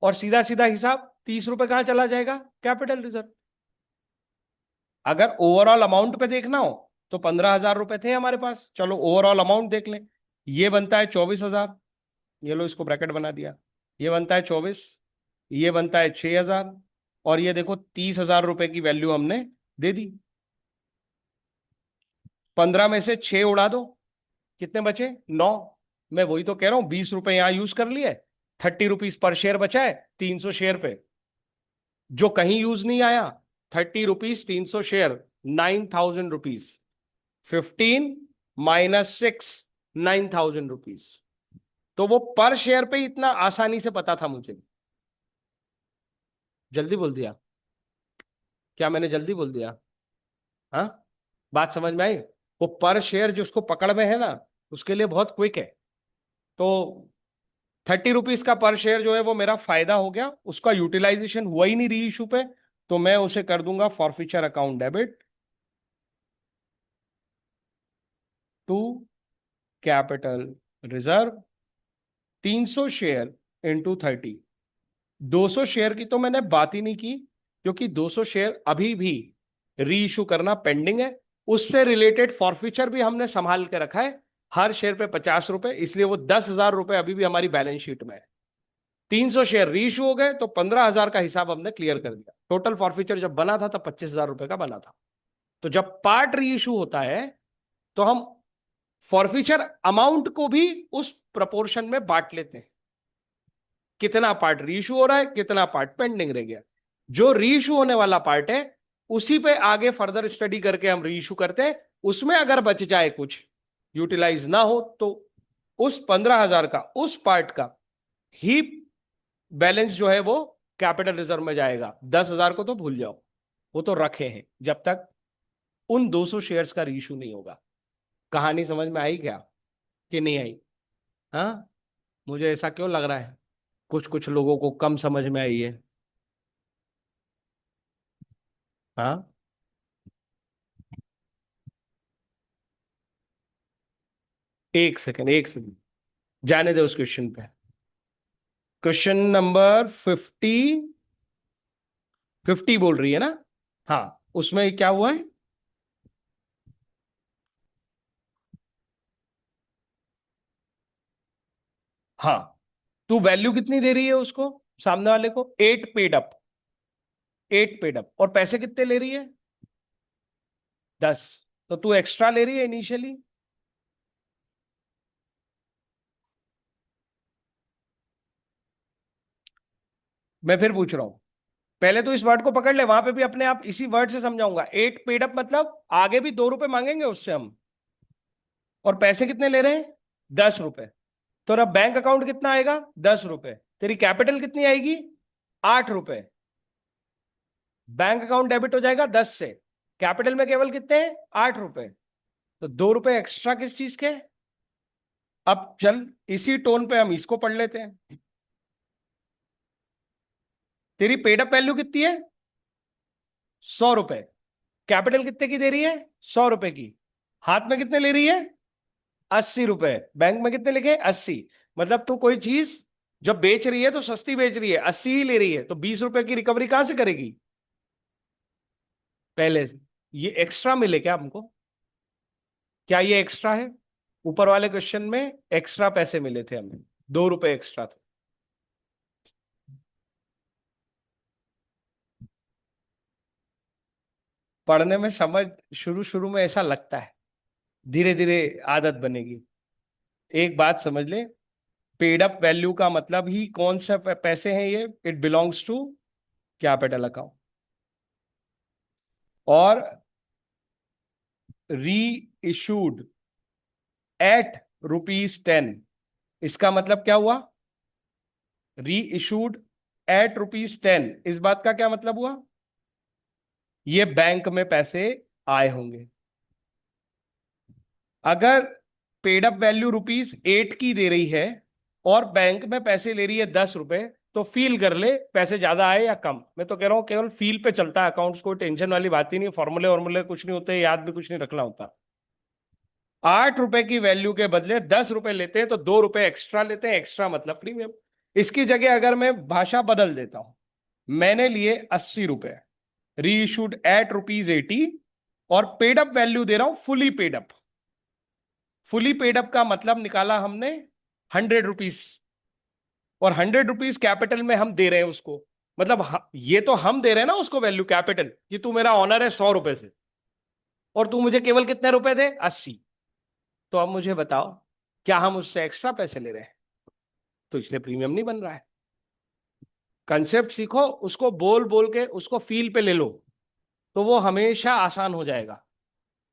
और सीधा सीधा हिसाब, 30 रुपए कहां चला जाएगा? Capital reserve. अगर ओवरऑल अमाउंट पे देखना हो तो 15,000 रुपए थे हमारे पास, चलो ओवरऑल अमाउंट देख लें। ये बनता है 24,000, ये लो इसको ब्रैकेट बना दिया। ये बनता है 24, ये बनता है 6,000, और ये देखो 30,000 रुपए की वैल्यू हमने दे दी। 15 में से 6 उड़ा दो, कितने बचे? 9। मैं वही तो कह रहा हूं, 20 रुपए यहां यूज कर लिए, 30 रुपीज पर शेयर बचा है 300 शेयर पे, जो कहीं यूज नहीं आया। 30 रुपीज 300 शेयर, 9,000 रुपीज। 15 - 6, 9,000 रुपीज। तो वो पर शेयर पे इतना आसानी से पता था मुझे। जल्दी बोल दिया क्या मैंने? जल्दी बोल दिया? हाँ, बात समझ में आई? वो पर शेयर जो उसको पकड़ में है ना, उसके लिए बहुत क्विक है। तो 30 रुपीज का पर शेयर जो है वो मेरा फायदा हो गया, उसका यूटिलाइजेशन हुआ ही नहीं री इशू पे, तो मैं उसे कर दूंगा forfeiture account debit to capital reserve. 300 share into 30। 200 share की तो मैंने बात ही नहीं की, क्योंकि 200 शेयर अभी भी री इशू करना पेंडिंग है। उससे रिलेटेड फॉरफीचर भी हमने संभाल के रखा है, हर शेयर पे 50 रुपए, इसलिए वो 10,000 रुपए अभी भी हमारी बैलेंस शीट में है। 300 शेयर री इशू हो गए तो 15,000 का हिसाब हमने क्लियर कर दिया। टोटल फॉरफीचर जब बना था तब 25,000 रुपए का बना था। तो जब पार्ट री इशू होता है तो हम फॉरफीचर अमाउंट को भी उस प्रपोर्शन में बांट लेते हैं, कितना पार्ट रीइशू हो रहा है, कितना पार्ट पेंडिंग रह गया। जो रीइशू होने वाला पार्ट है उसी पे आगे फर्दर स्टडी करके हम रीइशू करते हैं। उसमें अगर बच जाए कुछ, यूटिलाइज ना हो, तो उस 15,000 का उस पार्ट का ही बैलेंस जो है वो कैपिटल रिजर्व में जाएगा। 10,000 को तो भूल जाओ, वो तो रखे हैं जब तक उन 200 शेयर्स का रीइशू नहीं होगा। कहानी समझ में आई क्या कि नहीं आई? हाँ, मुझे ऐसा क्यों लग रहा है कुछ कुछ लोगों को कम समझ में आई है। हाँ, एक सेकंड, एक सेकंड, जाने दे उस क्वेश्चन पे। क्वेश्चन नंबर 50 बोल रही है ना? हाँ, उसमें क्या हुआ है? हाँ, तू वैल्यू कितनी दे रही है उसको, सामने वाले को? 8 पेड अप, 8 पेड अप, और पैसे कितने ले रही है? 10। तो तू एक्स्ट्रा ले रही है इनिशियली। मैं फिर पूछ रहा हूं, पहले तो इस वर्ड को पकड़ ले, वहां पे भी अपने आप इसी वर्ड से समझाऊंगा। 8 पेड अप मतलब आगे भी 2 रुपए मांगेंगे उससे हम, और पैसे कितने ले रहे हैं? 10 रुपए। तो अब बैंक अकाउंट कितना आएगा? 10 रुपए। तेरी कैपिटल कितनी आएगी? 8 रुपए। बैंक अकाउंट डेबिट हो जाएगा 10 से, कैपिटल में केवल कितने हैं? 8 रुपए। तो 2 रुपए एक्स्ट्रा किस चीज के? अब चल इसी टोन पे हम इसको पढ़ लेते हैं। तेरी पेड अप वैल्यू कितनी है? 100 रुपए। कैपिटल कितने की दे रही है? 100 रुपए की। हाथ में कितने ले रही है? 80 रुपए। बैंक में कितने लिखे? 80। मतलब तू कोई चीज जब बेच रही है तो सस्ती बेच रही है, 80 ही ले रही है, तो 20 रुपए की रिकवरी कहां से करेगी? पहले से। ये एक्स्ट्रा मिले क्या हमको? क्या ये एक्स्ट्रा है? ऊपर वाले क्वेश्चन में एक्स्ट्रा पैसे मिले थे हमें, 2 रुपए एक्स्ट्रा थे। पढ़ने में समझ, शुरू शुरू में ऐसा लगता है, धीरे धीरे आदत बनेगी। एक बात समझ ले, पेड अप वैल्यू का मतलब ही कौन सा पैसे हैं ये, it belongs to capital account. और री इशूड एट ₹10, इसका मतलब क्या हुआ? री इशूड एट ₹10, इस बात का क्या मतलब हुआ? ये बैंक में पैसे आए होंगे। अगर पेड अप वैल्यू ₹8 की दे रही है और बैंक में पैसे ले रही है ₹10, तो फील कर ले पैसे ज्यादा आए या कम। मैं तो कह रहा हूं केवल फील पे चलता है अकाउंट्स, को टेंशन वाली बात ही नहीं, फॉर्मूले वॉर्मूले कुछ नहीं होते, याद भी कुछ नहीं रखना होता। ₹8 की वैल्यू के बदले ₹10 लेते हैं तो ₹2 एक्स्ट्रा लेते हैं, एक्स्ट्रा मतलब प्रीमियम। इसकी जगह अगर मैं भाषा बदल देता हूं, मैंने लिए ₹80, री इशूड एट ₹80 और पेड अप वैल्यू दे रहा हूं fully paid up. Fully paid up का मतलब निकाला हमने ₹100, और ₹100 कैपिटल में हम दे रहे हैं उसको। मतलब ये तो हम दे रहे हैं ना उसको वैल्यू कैपिटल, कि तू मेरा ऑनर है ₹100 से, और तू मुझे केवल कितने रुपए दे? 80। तो अब मुझे बताओ, क्या हम उससे एक्स्ट्रा पैसे ले रहे हैं? तो इसलिए प्रीमियम नहीं बन रहा है। कंसेप्ट सीखो, उसको बोल बोल के उसको फील पे ले लो, तो वो हमेशा आसान हो जाएगा।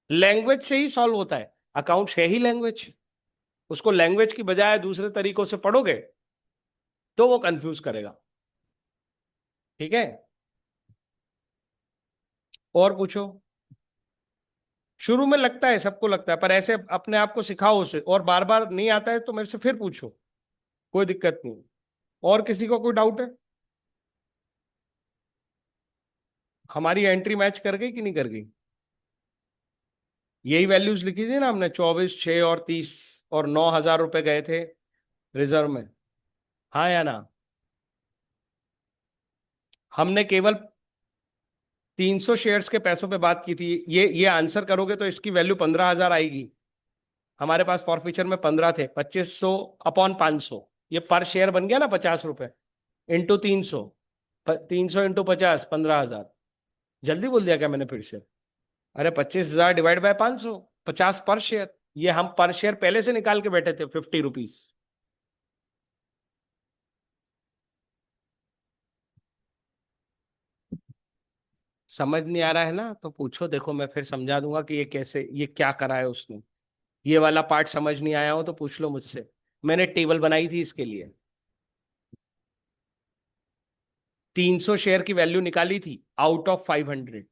लैंग्वेज से ही सॉल्व होता है, अकाउंट्स है ही लैंग्वेज। उसको लैंग्वेज की बजाय दूसरे तरीकों से पढ़ोगे तो वो कंफ्यूज करेगा। ठीक है, और पूछो। शुरू में लगता है, सबको लगता है, पर ऐसे अपने आप को सिखाओ उसे, और बार बार नहीं आता है तो मेरे से फिर पूछो, कोई दिक्कत नहीं। और किसी को कोई डाउट है? हमारी एंट्री मैच कर गई कि नहीं कर गई? यही वैल्यूज लिखी थी ना हमने, 24, 6 और 30, और ₹9,000 गए थे रिजर्व में। हाँ या ना? हमने केवल 300 शेयर्स के पैसों पे बात की थी। ये आंसर करोगे तो इसकी वैल्यू 15,000 आएगी। हमारे पास फॉरफीचर में 15 थे, 2500/500, ये पर शेयर बन गया ना ₹50, इंटू 300, 300 इंटू 50, 15,000। जल्दी बोल दिया क्या मैंने फिर से? अरे 25,000 डिवाइड बाय 500, 50 पर शेयर। ये हम पर शेयर पहले से निकाल के बैठे थे, ₹50। समझ नहीं आ रहा है ना, तो पूछो, देखो मैं फिर समझा दूंगा कि ये कैसे, ये क्या करा है उसने। ये वाला पार्ट समझ नहीं आया हो तो पूछ लो मुझसे, मैंने टेबल बनाई थी इसके लिए। 300 शेयर की वैल्यू निकाली थी आउट ऑफ 500।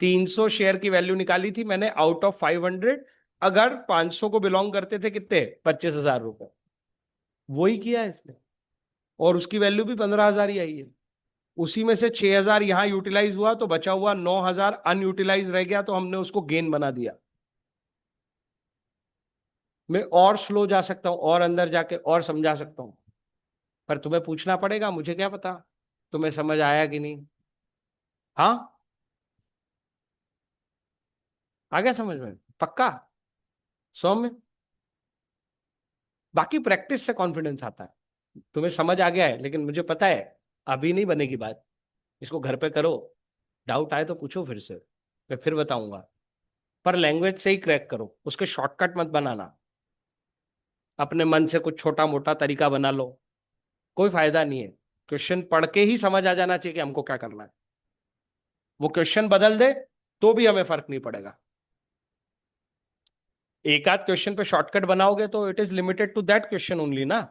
300 शेयर की वैल्यू निकाली थी मैंने आउट ऑफ 500। अगर 500 को बिलोंग करते थे कितने, ₹25,000। वही किया है इसने, और उसकी वैल्यू भी 15,000 ही आई है। उसी में से 6,000 यहां यूटिलाइज हुआ तो बचा हुआ 9,000 अनयूटिलाइज रह गया, तो हमने उसको गेन बना दिया। मैं और स्लो जा सकता हूं, और अंदर जाके और समझा सकता हूं, पर तुम्हें पूछना पड़ेगा, मुझे क्या पता तुम्हें समझ आया कि नहीं। हाँ, आ गया समझ में? पक्का? 100 में? बाकी प्रैक्टिस से कॉन्फिडेंस आता है। तुम्हें समझ आ गया है, लेकिन मुझे पता है अभी नहीं बनेगी बात। इसको घर पे करो, डाउट आए तो पूछो फिर से, मैं फिर बताऊंगा। पर लैंग्वेज से ही क्रैक करो, उसके शॉर्टकट मत बनाना। अपने मन से कुछ छोटा मोटा तरीका बना लो, कोई फायदा नहीं है। क्वेश्चन पढ़ के ही समझ आ जाना चाहिए कि हमको क्या करना है। वो क्वेश्चन बदल दे तो भी हमें फर्क नहीं पड़ेगा। एक आध क्वेश्चन पे शॉर्टकट बनाओगे तो it is limited to that question only ना,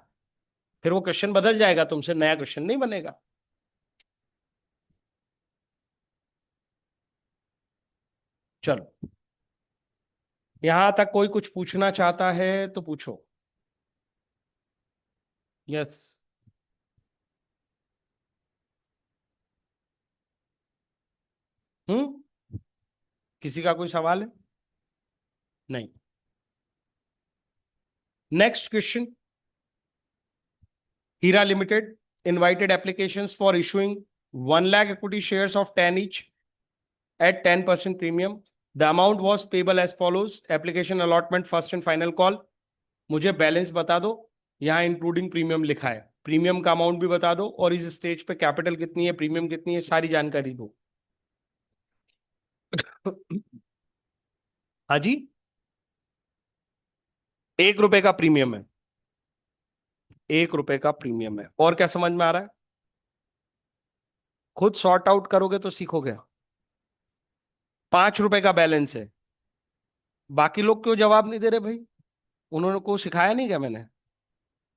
फिर वो क्वेश्चन बदल जाएगा, तुमसे नया क्वेश्चन नहीं बनेगा। चलो, यहां तक कोई कुछ पूछना चाहता है तो पूछो। यस। हम्म, किसी का कोई सवाल है? नहीं। Next question. Heera limited invited applications for issuing 1 lakh equity shares of 10 each at 10% premium. The amount was payable as follows: application allotment first and final call. मुझे बैलेंस बता दो, यहाँ इंक्लूडिंग प्रीमियम लिखा है, प्रीमियम का अमाउंट भी बता दो, और इस स्टेज पे कैपिटल कितनी है, प्रीमियम कितनी है, सारी जानकारी दो। हाँ जी, ₹1 का प्रीमियम है। ₹1 का प्रीमियम है। और क्या समझ में आ रहा है? खुद सॉर्ट आउट करोगे तो सीखोगे। ₹5 का बैलेंस है। बाकी लोग क्यों जवाब नहीं दे रहे भाई? उन्होंने को सिखाया नहीं क्या मैंने?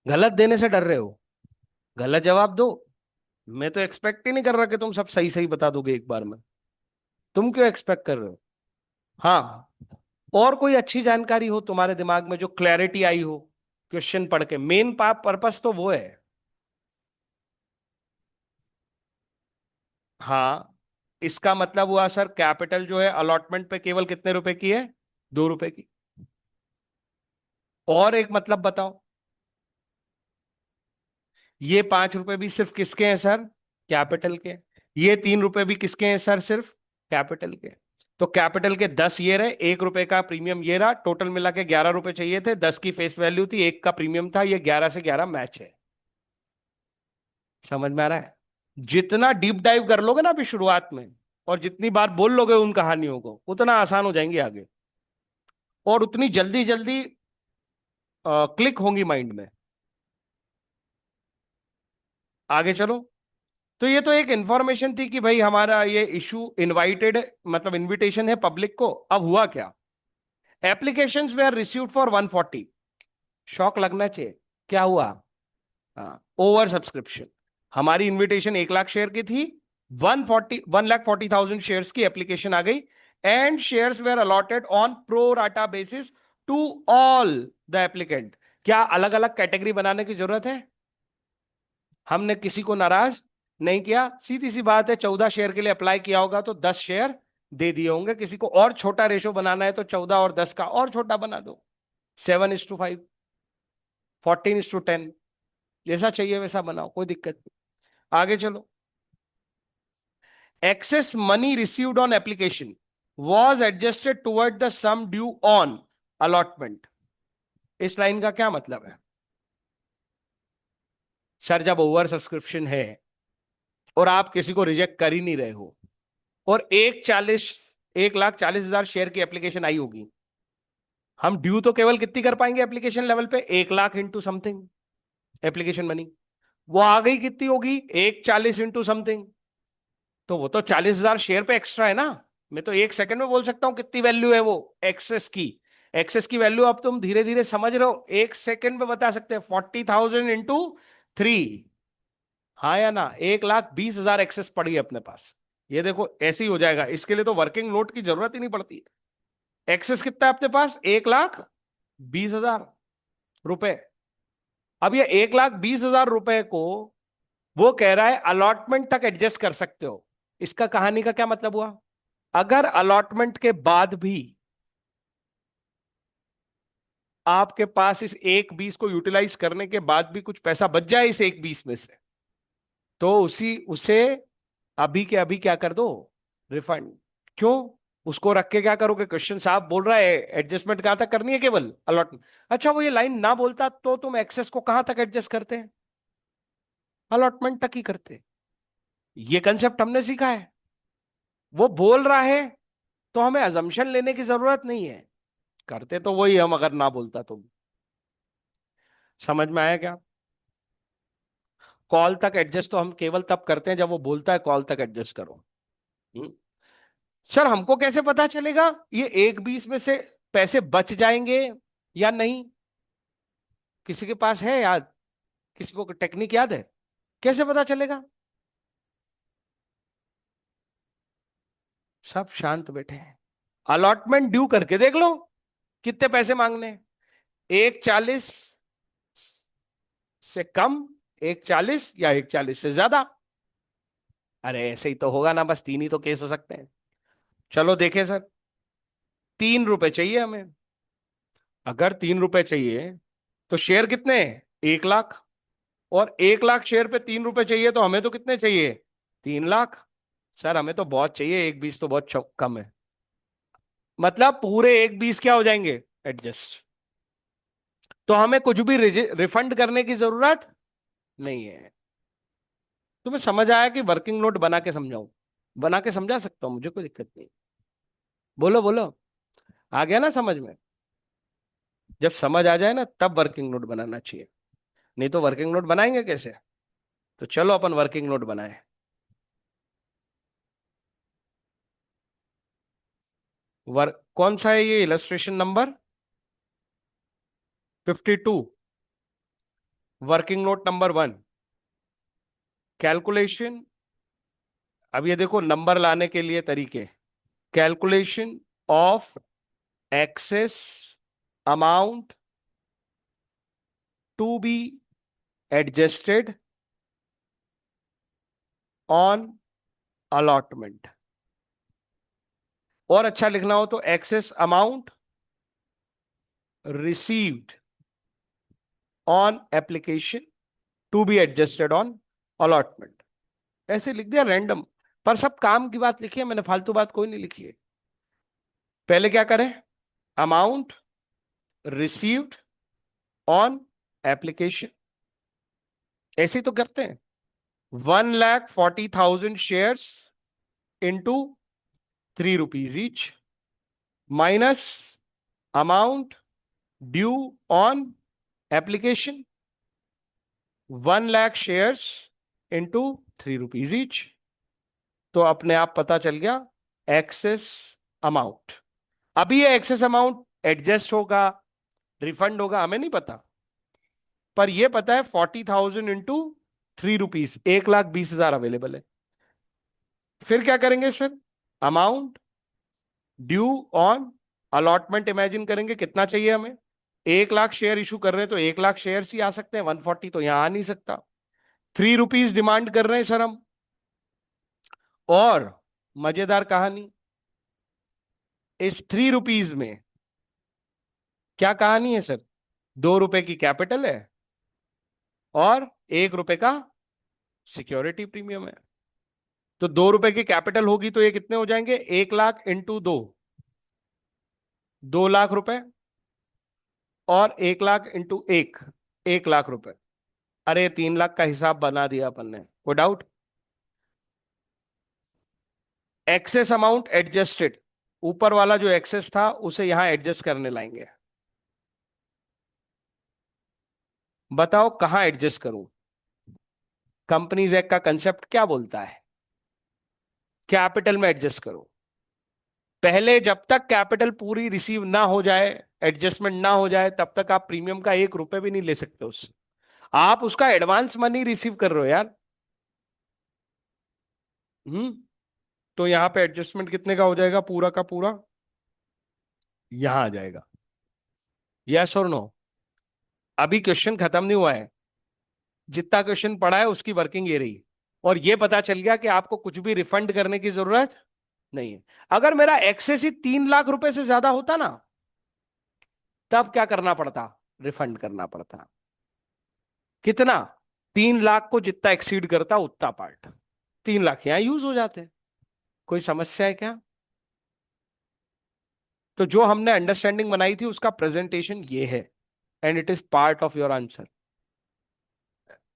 गलत देने से डर रहे हो? गलत जवाब दो। मैं तो एक्सपेक्ट ही नहीं कर रहा कि तुम सब सही सही बता दोगे एक बार में। तुम क्यों एक्सपेक्ट कर रहे हो? हाँ। और कोई अच्छी जानकारी हो तुम्हारे दिमाग में, जो क्लैरिटी आई हो क्वेश्चन पढ़ के? मेन पर्पस तो वो है। हाँ। इसका मतलब हुआ सर, कैपिटल जो है अलॉटमेंट पे केवल कितने रुपए की है? ₹2 की। और एक मतलब बताओ। ये ₹5 भी सिर्फ किसके हैं सर? कैपिटल के। ये ₹3 भी किसके हैं सर? सिर्फ कैपिटल के। तो कैपिटल के 10 ये रहे, ₹1 का प्रीमियम ये रहा, टोटल मिला के ₹11 चाहिए थे। 10 की फेस वैल्यू थी, 1 का प्रीमियम था, ये 11 से 11 मैच है। समझ में आ रहा है? जितना डीप डाइव कर लोगे ना अभी शुरुआत में, और जितनी बार बोल लोगे उन कहानियों को, उतना आसान हो जाएंगी आगे, और उतनी जल्दी जल्दी क्लिक होंगी माइंड में। आगे चलो। तो ये तो एक इंफॉर्मेशन थी कि भाई हमारा ये इशू इनवाइटेड, मतलब इनविटेशन है पब्लिक को। अब हुआ क्या? Applications were received for 140। Shock लगना चाहिए। क्या हुआ? हाँ, ओवर सब्सक्रिप्शन। हमारी इनविटेशन 1 लाख शेयर की थी। 1,40,000 शेयर्स की एप्लीकेशन आ गई। And shares were allotted on pro rata basis to all the applicant. क्या अलग अलग कैटेगरी बनाने की जरूरत है? हमने किसी को नाराज नहीं किया। सीधी सी बात है, 14 शेयर के लिए अप्लाई किया होगा तो 10 शेयर दे दिए होंगे। किसी को और छोटा रेशो बनाना है तो 14 और 10 का और छोटा बना दो। 7:5, 14:10, जैसा चाहिए वैसा बनाओ, कोई दिक्कत नहीं। आगे चलो। Excess money received on application was adjusted toward the sum due on allotment. इस लाइन का क्या मतलब है? सर, जब ओवर सब्सक्रिप्शन है और आप किसी को रिजेक्ट कर ही नहीं रहे हो, और 1,40,000 शेयर की एप्लीकेशन आई होगी, हम ड्यू तो केवल कितनी कर पाएंगे एप्लीकेशन लेवल पे? 1 lakh into something application money. वो आ गई कितनी होगी? 1,40 इंटू समथिंग। तो वो तो 40,000 शेयर पे एक्स्ट्रा है ना। मैं तो 1 सेकंड में बोल सकता हूं कितनी वैल्यू है वो एक्सेस की। एक्सेस की वैल्यू अब तुम धीरे धीरे समझ रहे हो, 1 सेकंड में बता सकते हैं। 40,000 इंटू 3। हाँ या ना? 1,20,000 एक्सेस पड़ी है अपने पास। ये देखो ऐसे ही हो जाएगा। इसके लिए तो वर्किंग नोट की जरूरत ही नहीं पड़ती। एक्सेस कितना है अपने पास? 1,20,000 रुपए। अब ये 1,20,000 रुपए को वो कह रहा है अलॉटमेंट तक एडजस्ट कर सकते हो। इसका कहानी का क्या मतलब हुआ? अगर अलॉटमेंट के बाद भी आपके पास इस 1,20 को यूटिलाइज करने के बाद भी कुछ पैसा बच जाए इस 1,20 में से, तो उसे अभी के अभी क्या कर दो? रिफंड। क्यों? उसको रख के क्या करोगे? क्वेश्चन साहब बोल रहा है एडजस्टमेंट कहां तक करनी है? केवल अलॉटमेंट। अच्छा, वो ये लाइन ना बोलता तो तुम एक्सेस को कहां तक एडजस्ट करते हैं? अलॉटमेंट तक ही करते। ये कंसेप्ट हमने सीखा है। वो बोल रहा है तो हमें अजम्पशन लेने की जरूरत नहीं है। करते तो वही हम, अगर ना बोलता तो। समझ में आया क्या? कॉल तक एडजस्ट तो हम केवल तब करते हैं जब वो बोलता है कॉल तक एडजस्ट करो। हम्म। सर, हमको कैसे पता चलेगा ये 1,20 में से पैसे बच जाएंगे या नहीं? किसी के पास है याद? किसी को टेक्निक याद है? कैसे पता चलेगा? सब शांत बैठे हैं। अलॉटमेंट ड्यू करके देख लो कितने पैसे मांगने हैं। 1,40 से कम, 1,40 या 1,40 से ज्यादा। अरे ऐसे ही तो होगा ना, बस 3 ही तो केस हो सकते हैं। चलो देखें सर। ₹3 चाहिए हमें। अगर ₹3 चाहिए तो शेयर कितने हैं? 1 लाख। और 1 लाख शेयर पे ₹3 चाहिए तो हमें तो कितने चाहिए? 3 लाख। सर हमें तो बहुत चाहिए, 1,20 तो बहुत कम है। मतलब पूरे 1,20 क्या हो जाएंगे? एडजस्ट। तो हमें कुछ भी रिफंड करने की जरूरत नहीं है। तुम्हें समझ आया कि वर्किंग नोट बना के समझाऊं? बना के समझा सकता हूं, मुझे कोई दिक्कत नहीं। बोलो बोलो। आ गया ना समझ में? जब समझ आ जाए ना तब वर्किंग नोट बनाना चाहिए। नहीं तो वर्किंग नोट बनाएंगे कैसे? तो चलो अपन वर्किंग नोट बनाए। कौन सा है ये illustration number? 52। Working note number 1। Calculation. अब ये देखो नंबर लाने के लिए तरीके। Calculation of excess amount to be adjusted on allotment. और अच्छा लिखना हो तो excess amount received on application to be adjusted on allotment. ऐसे लिख दिया रैंडम। पर सब काम की बात लिखी है मैंने, फालतू बात कोई नहीं लिखी है। पहले क्या करें? अमाउंट रिसीव्ड ऑन एप्लीकेशन, ऐसे ही तो करते हैं। 1,40,000 shares into ₹3 each minus amount due on application 1 lakh shares into ₹3 each. तो अपने आप पता चल गया एक्सेस अमाउंट। अभी ये एक्सेस अमाउंट एडजस्ट होगा, रिफंड होगा, हमें नहीं पता। पर ये पता है 40,000 इंटू ₹3, 1,20,000 अवेलेबल है। फिर क्या करेंगे sir? Amount due on allotment imagine करेंगे कितना चाहिए हमें। 1 लाख शेयर इशू कर रहे हैं तो 1 लाख शेयर ही आ सकते हैं, 140 तो यहां आ नहीं सकता। ₹3 डिमांड कर रहे हैं सर हम। और मजेदार कहानी, इस ₹3 में क्या कहानी है सर? ₹2 की कैपिटल है और ₹1 का सिक्योरिटी प्रीमियम है। तो ₹2 की कैपिटल होगी तो ये कितने हो जाएंगे? 1 लाख इंटू 2, ₹2 लाख। और 1 लाख इंटू 1 लाख रुपए। अरे 3 लाख का हिसाब बना दिया अपन ने, कोई डाउट? एक्सेस अमाउंट एडजस्टेड, ऊपर वाला जो एक्सेस था उसे यहां एडजस्ट करने लाएंगे। बताओ कहां एडजस्ट करूं? कंपनीज एक्ट का कंसेप्ट क्या बोलता है? कैपिटल में एडजस्ट करो। पहले जब तक कैपिटल पूरी रिसीव ना हो जाए, एडजस्टमेंट ना हो जाए, तब तक आप प्रीमियम का ₹1 भी नहीं ले सकते उससे। आप उसका एडवांस मनी रिसीव कर रहे हो यार। हम्म। तो यहां पे एडजस्टमेंट कितने का हो जाएगा? पूरा का पूरा यहां आ जाएगा। यस और नो? अभी क्वेश्चन खत्म नहीं हुआ है। जितना क्वेश्चन पढ़ा है उसकी वर्किंग ये रही। और ये पता चल गया कि आपको कुछ भी रिफंड करने की जरूरत नहीं है। अगर मेरा एक्सेस ही ₹3 लाख से ज्यादा होता ना, तब क्या करना पड़ता? रिफंड करना पड़ता। कितना? 3 लाख को जितना एक्सीड करता उतना पार्ट। 3 लाख यहां यूज हो जाते हैं। कोई समस्या है क्या? तो जो हमने अंडरस्टैंडिंग बनाई थी उसका प्रेजेंटेशन ये है, and it is part of your answer.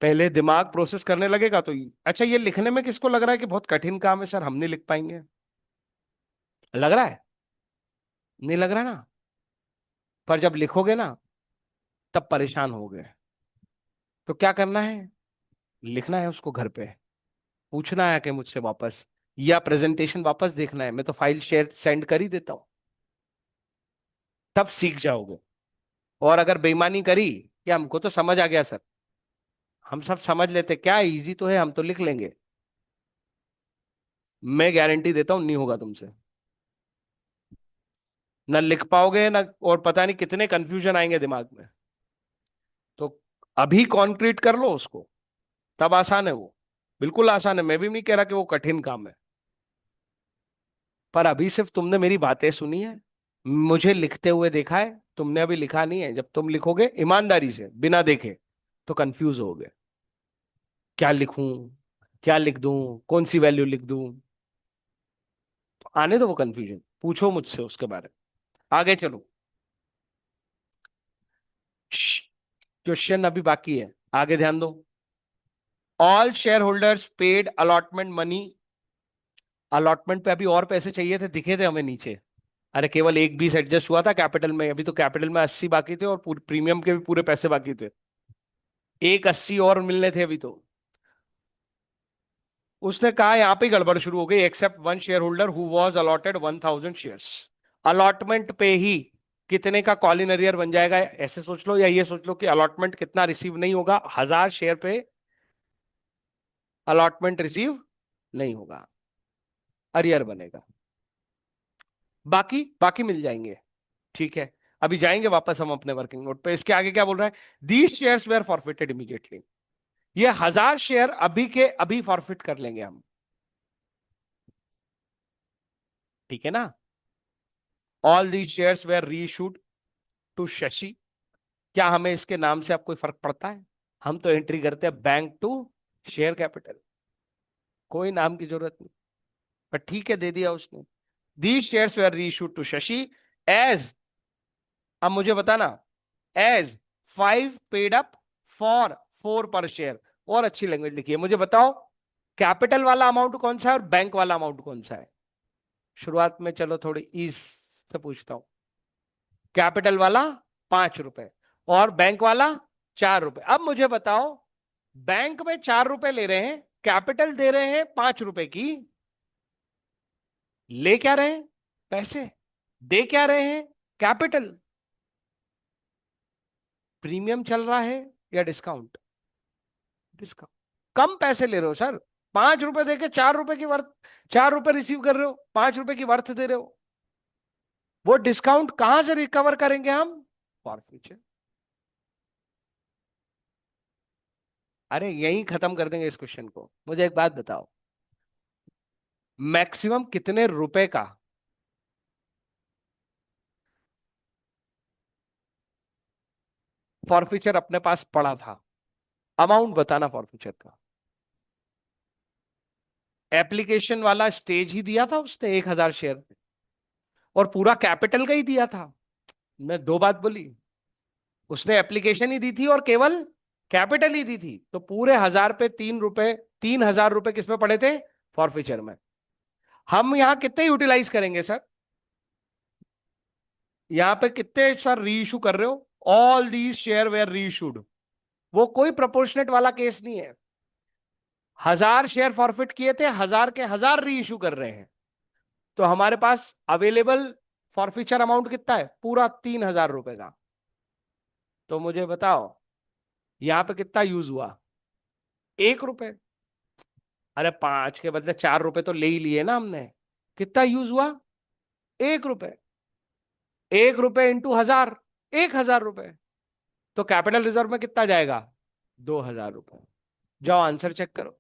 पहले दिमाग प्रोसेस करने लगेगा तो अच्छा, ये लिखने में किसको लग रहा है कि बहुत कठिन काम है सर, हम नहीं लिख पाएंगे? लग रहा है? नहीं लग रहा ना? पर जब लिखोगे ना तब परेशान हो गए। तो क्या करना है? लिखना है उसको घर पे, पूछना है कि मुझसे वापस, या प्रेजेंटेशन वापस देखना है। मैं तो फाइल शेयर सेंड कर ही देता हूं, तब सीख जाओगे। और अगर बेईमानी करी कि हमको तो समझ आ गया सर, हम सब समझ लेते, क्या इजी तो है, हम तो लिख लेंगे, मैं गारंटी देता हूं नहीं होगा तुमसे। ना लिख पाओगे ना, और पता नहीं कितने कंफ्यूजन आएंगे दिमाग में। तो अभी कॉन्क्रीट कर लो उसको, तब आसान है वो। बिल्कुल आसान है, मैं भी नहीं कह रहा कि वो कठिन काम है। पर अभी सिर्फ तुमने मेरी बातें सुनी है, मुझे लिखते हुए देखा है, तुमने अभी लिखा नहीं है। जब तुम लिखोगे ईमानदारी से बिना देखे तो कंफ्यूज होगे। क्या लिखूं, क्या लिख दूं, कौन सी वैल्यू लिख दूं? तो आने दो वो कंफ्यूजन, पूछो मुझसे उसके बारे में। आगे चलो। क्वेश्चन अभी बाकी है, आगे ध्यान दो। All share holders paid allotment money. Allotment पे अभी और पैसे चाहिए थे, दिखे थे हमें नीचे। अरे केवल 1,20 एडजस्ट हुआ था कैपिटल में, अभी तो कैपिटल में 80 बाकी थे और प्रीमियम के भी पूरे पैसे बाकी थे। एक 80 और मिलने थे अभी तो। उसने कहा यहां पे गड़बड़ शुरू हो गई, except one share holder who was allotted 1000 shares. Allotment पे ही कितने का कॉल इन अरियर बन जाएगा, ऐसे सोच लो, या ये सोच लो कि अलॉटमेंट कितना रिसीव नहीं होगा, 1000 शेयर पे अलॉटमेंट रिसीव नहीं होगा, अरियर बनेगा। बाकी बाकी मिल जाएंगे। ठीक है, अभी जाएंगे वापस हम अपने वर्किंग नोट पे। इसके आगे क्या बोल रहा है, these shares were forfeited immediately. ये 1000 शेयर अभी के अभी फॉरफिट कर लेंगे हम। ठीक है ना। All these shares were reissued to Shashi. क्या हमें इसके नाम से अब कोई फर्क पड़ता है? हम तो एंट्री करते हैं बैंक टू शेयर कैपिटल, कोई नाम की जरूरत नहीं। पर ठीक है, दे दिया उसने। These shares were reissued to Shashi as, अब मुझे बताना, एज 5 पेड अप फॉर 4 पर शेयर। और अच्छी लैंग्वेज लिखिए, मुझे बताओ कैपिटल वाला अमाउंट कौन सा है और बैंक वाला अमाउंट कौन सा है। शुरुआत में चलो थोड़ी ईज से पूछता हूं। कैपिटल वाला 5 रुपए और बैंक वाला 4 रुपए। अब मुझे बताओ, बैंक में 4 रुपए ले रहे हैं, कैपिटल दे रहे हैं 5 रुपए की, ले क्या रहे हैं पैसे, दे क्या रहे हैं कैपिटल। प्रीमियम चल रहा है या डिस्काउंट? डिस्काउंट। कम पैसे ले रहे हो सर, 5 रुपए देके 4 रुपए की वर्थ, 4 रुपए रिसीव कर रहे हो, 5 रुपए की वर्थ दे रहे हो। वो डिस्काउंट कहां से रिकवर करेंगे हम? For future. अरे यहीं खत्म कर देंगे इस क्वेश्चन को। मुझे एक बात बताओ, मैक्सिमम कितने रुपए का फॉरफीचर अपने पास पड़ा था? अमाउंट बताना फॉरफीचर का। एप्लीकेशन वाला स्टेज ही दिया था उसने 1000 शेयर, और पूरा कैपिटल का ही दिया था। मैं दो बात बोली, उसने एप्लीकेशन ही दी थी और केवल कैपिटल ही दी थी, तो पूरे 1000 पे 3 रुपए, 3000 रुपए किसमें पड़े थे? फॉरफीचर में। हम यहां कितने यूटिलाइज करेंगे सर? यहां पे कितने सर री इशू कर रहे हो? ऑल दीज शेयर वेयर री इशूड। वो कोई प्रोपोर्शनेट वाला केस नहीं है। 1000 शेयर फॉरफिट किए थे, 1000 के 1000 री इशू कर रहे हैं, तो हमारे पास अवेलेबल फॉरफीचर अमाउंट कितना है? पूरा 3000 रुपए का। तो मुझे बताओ यहां पे कितना यूज हुआ? 1 रुपए। अरे 5 के बदले 4 रुपए तो ले ही लिए ना हमने। कितना यूज हुआ? 1 रुपए। 1 रुपए इंटू 1000, 1000 रुपए। तो कैपिटल रिजर्व में कितना जाएगा? 2000 रुपए। जाओ आंसर चेक करो,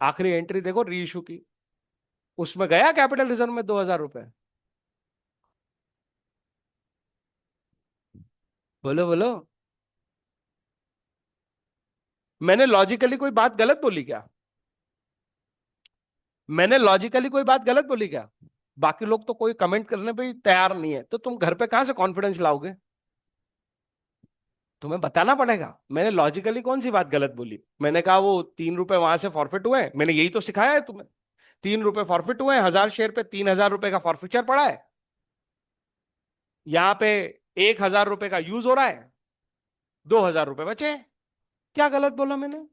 आखिरी एंट्री देखो री इशू की, उसमें गया कैपिटल रिजर्व में 2000 रुपए। बोलो बोलो। मैंने लॉजिकली कोई बात गलत बोली क्या? मैंने लॉजिकली कोई बात गलत बोली क्या? बाकी लोग तो कोई कमेंट करने पे ही तैयार नहीं है, तो तुम घर पे कहां से कॉन्फिडेंस लाओगे? तुम्हें बताना पड़ेगा मैंने लॉजिकली कौन सी बात गलत बोली। मैंने कहा वो 3 रुपए वहां से फॉरफिट हुए, मैंने यही तो सिखाया है तुम्हें। 3 रुपए फॉरफिट हुए, 1000 शेयर पे 3000 रुपए का फॉरफिचर पड़ा है। यहां पे 1000 रुपए का यूज हो रहा है, 2000 रुपए बचे। क्या गलत बोला मैंने?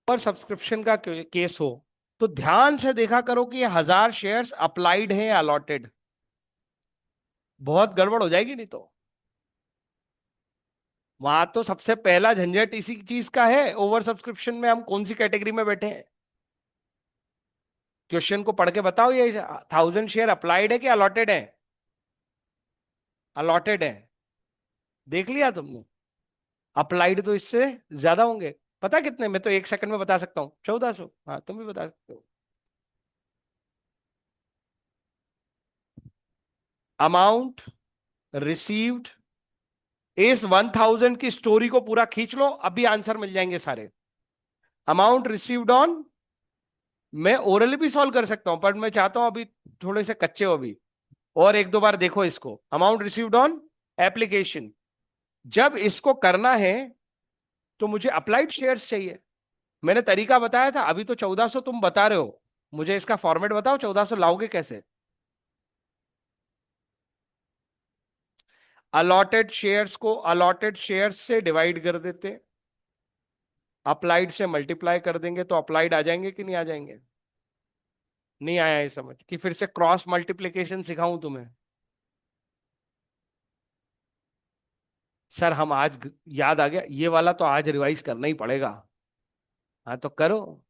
और सब्सक्रिप्शन का केस हो तो ध्यान से देखा करो कि ये 1000 शेयर्स अप्लाइड हैं या अलॉटेड। बहुत गड़बड़ हो जाएगी नहीं तो। वहां तो सबसे पहला झंझट इसी चीज का है, ओवर सब्सक्रिप्शन में हम कौन सी कैटेगरी में बैठे हैं। क्वेश्चन को पढ़ के बताओ, ये 1000 शेयर अप्लाइड है कि अलॉटेड है? अलॉटेड है। देख लिया तुमने? अप्लाइड तो इससे ज्यादा होंगे। पता कितने? मैं तो 1 सेकंड में बता सकता हूँ, 1400। हाँ, तुम भी बता सकते हो। अमाउंट रिसीव्ड इस 1000 की स्टोरी को पूरा खींच लो, अभी आंसर मिल जाएंगे सारे। अमाउंट रिसीव्ड ऑन, मैं ओरली भी सॉल्व कर सकता हूं, पर मैं चाहता हूं अभी थोड़े से कच्चे हो अभी, और एक दो बार देखो इसको। अमाउंट रिसीव्ड ऑन एप्लीकेशन, जब इसको करना है तो मुझे अप्लाइड शेयर्स चाहिए। मैंने तरीका बताया था, अभी तो 1400 तुम बता रहे हो, मुझे इसका फॉर्मेट बताओ, 1400 लाओगे कैसे? अलॉटेड शेयर्स को अलॉटेड शेयर्स से डिवाइड कर देते, अप्लाइड से मल्टीप्लाई कर देंगे तो अप्लाइड आ जाएंगे कि नहीं आ जाएंगे? नहीं आया है समझ कि फिर से क्रॉस मल्टीप्लीकेशन सिखाऊं तुम्हें? सर हम आज याद आ गया ये वाला, तो आज रिवाइज करना ही पड़ेगा। हाँ तो करो,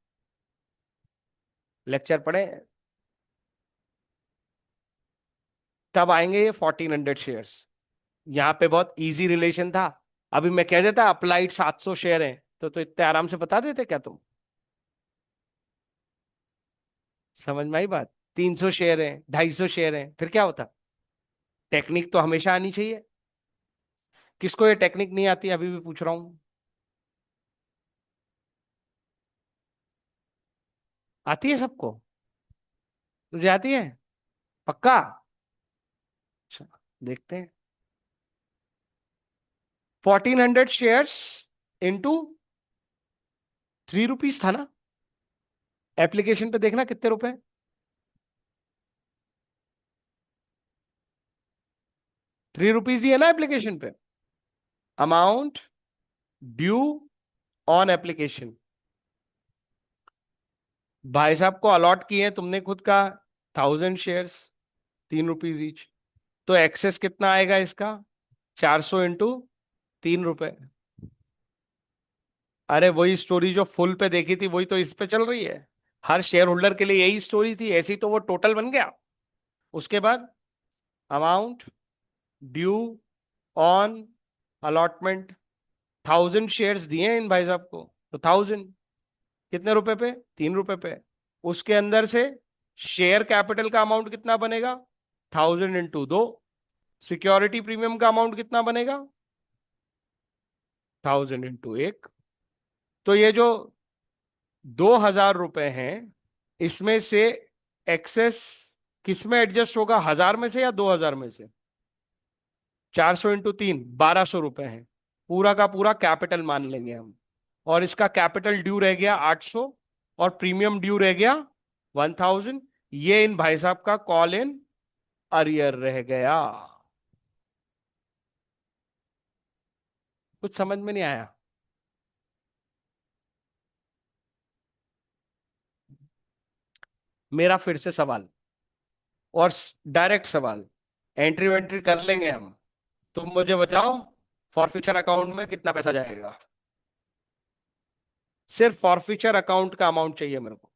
लेक्चर पढ़े। तब आएंगे ये 1400 शेयर्स। यहाँ पे बहुत इजी रिलेशन था। अभी मैं कह देता अप्लाइड 700 शेयर हैं, तो इतने आराम से बता देते क्या तुम? समझ में आई बात? 300 शेयर हैं, 250 शेयर हैं, फिर क्या होता? टेक्निक तो हमेशा आनी चाहिए। किसको ये टेक्निक नहीं आती, अभी भी पूछ रहा हूं। आती है सबको? तुझे आती है? पक्का? अच्छा, देखते हैं। 1400 शेयर्स इंटू ₹3 था ना? एप्लीकेशन पे देखना कितने रुपए। ₹3 ही है ना एप्लीकेशन पे। अमाउंट ड्यू ऑन एप्लीकेशन, भाई साहब को अलॉट किए हैं तुमने खुद का 1000 शेयर्स, ₹3 ईच। तो एक्सेस कितना आएगा इसका? 400 इंटू ₹3। अरे वही स्टोरी जो फुल पे देखी थी वही तो इस पे चल रही है। हर शेयर होल्डर के लिए यही स्टोरी थी, ऐसी तो वो टोटल बन गया। उसके बाद amount due on allotment, 1000 shares दिए हैं इन भाई साहब को, तो 1000 कितने रुपए पे? ₹3 पे। उसके अंदर से शेयर कैपिटल का अमाउंट कितना बनेगा? 1000 इंटू 2। सिक्योरिटी प्रीमियम का अमाउंट कितना बनेगा? 1000 इंटू 1। तो ये जो ₹2000 हैं, इसमें से एक्सेस किस में एडजस्ट होगा, 1000 में से या 2000 में से? 400 इंटू 3, ₹1200 है। पूरा का पूरा कैपिटल मान लेंगे हम। और इसका कैपिटल ड्यू रह गया 800, और प्रीमियम ड्यू रह गया 1000। ये इन भाई साहब का कॉल इन अरियर रह गया। कुछ समझ में नहीं आया? मेरा फिर से सवाल, और डायरेक्ट सवाल, एंट्री वेंट्री कर लेंगे हम। तुम मुझे बताओ, फॉरफ्यूचर अकाउंट में कितना पैसा जाएगा? सिर्फ फॉरफ्यूचर अकाउंट का अमाउंट चाहिए मेरे को।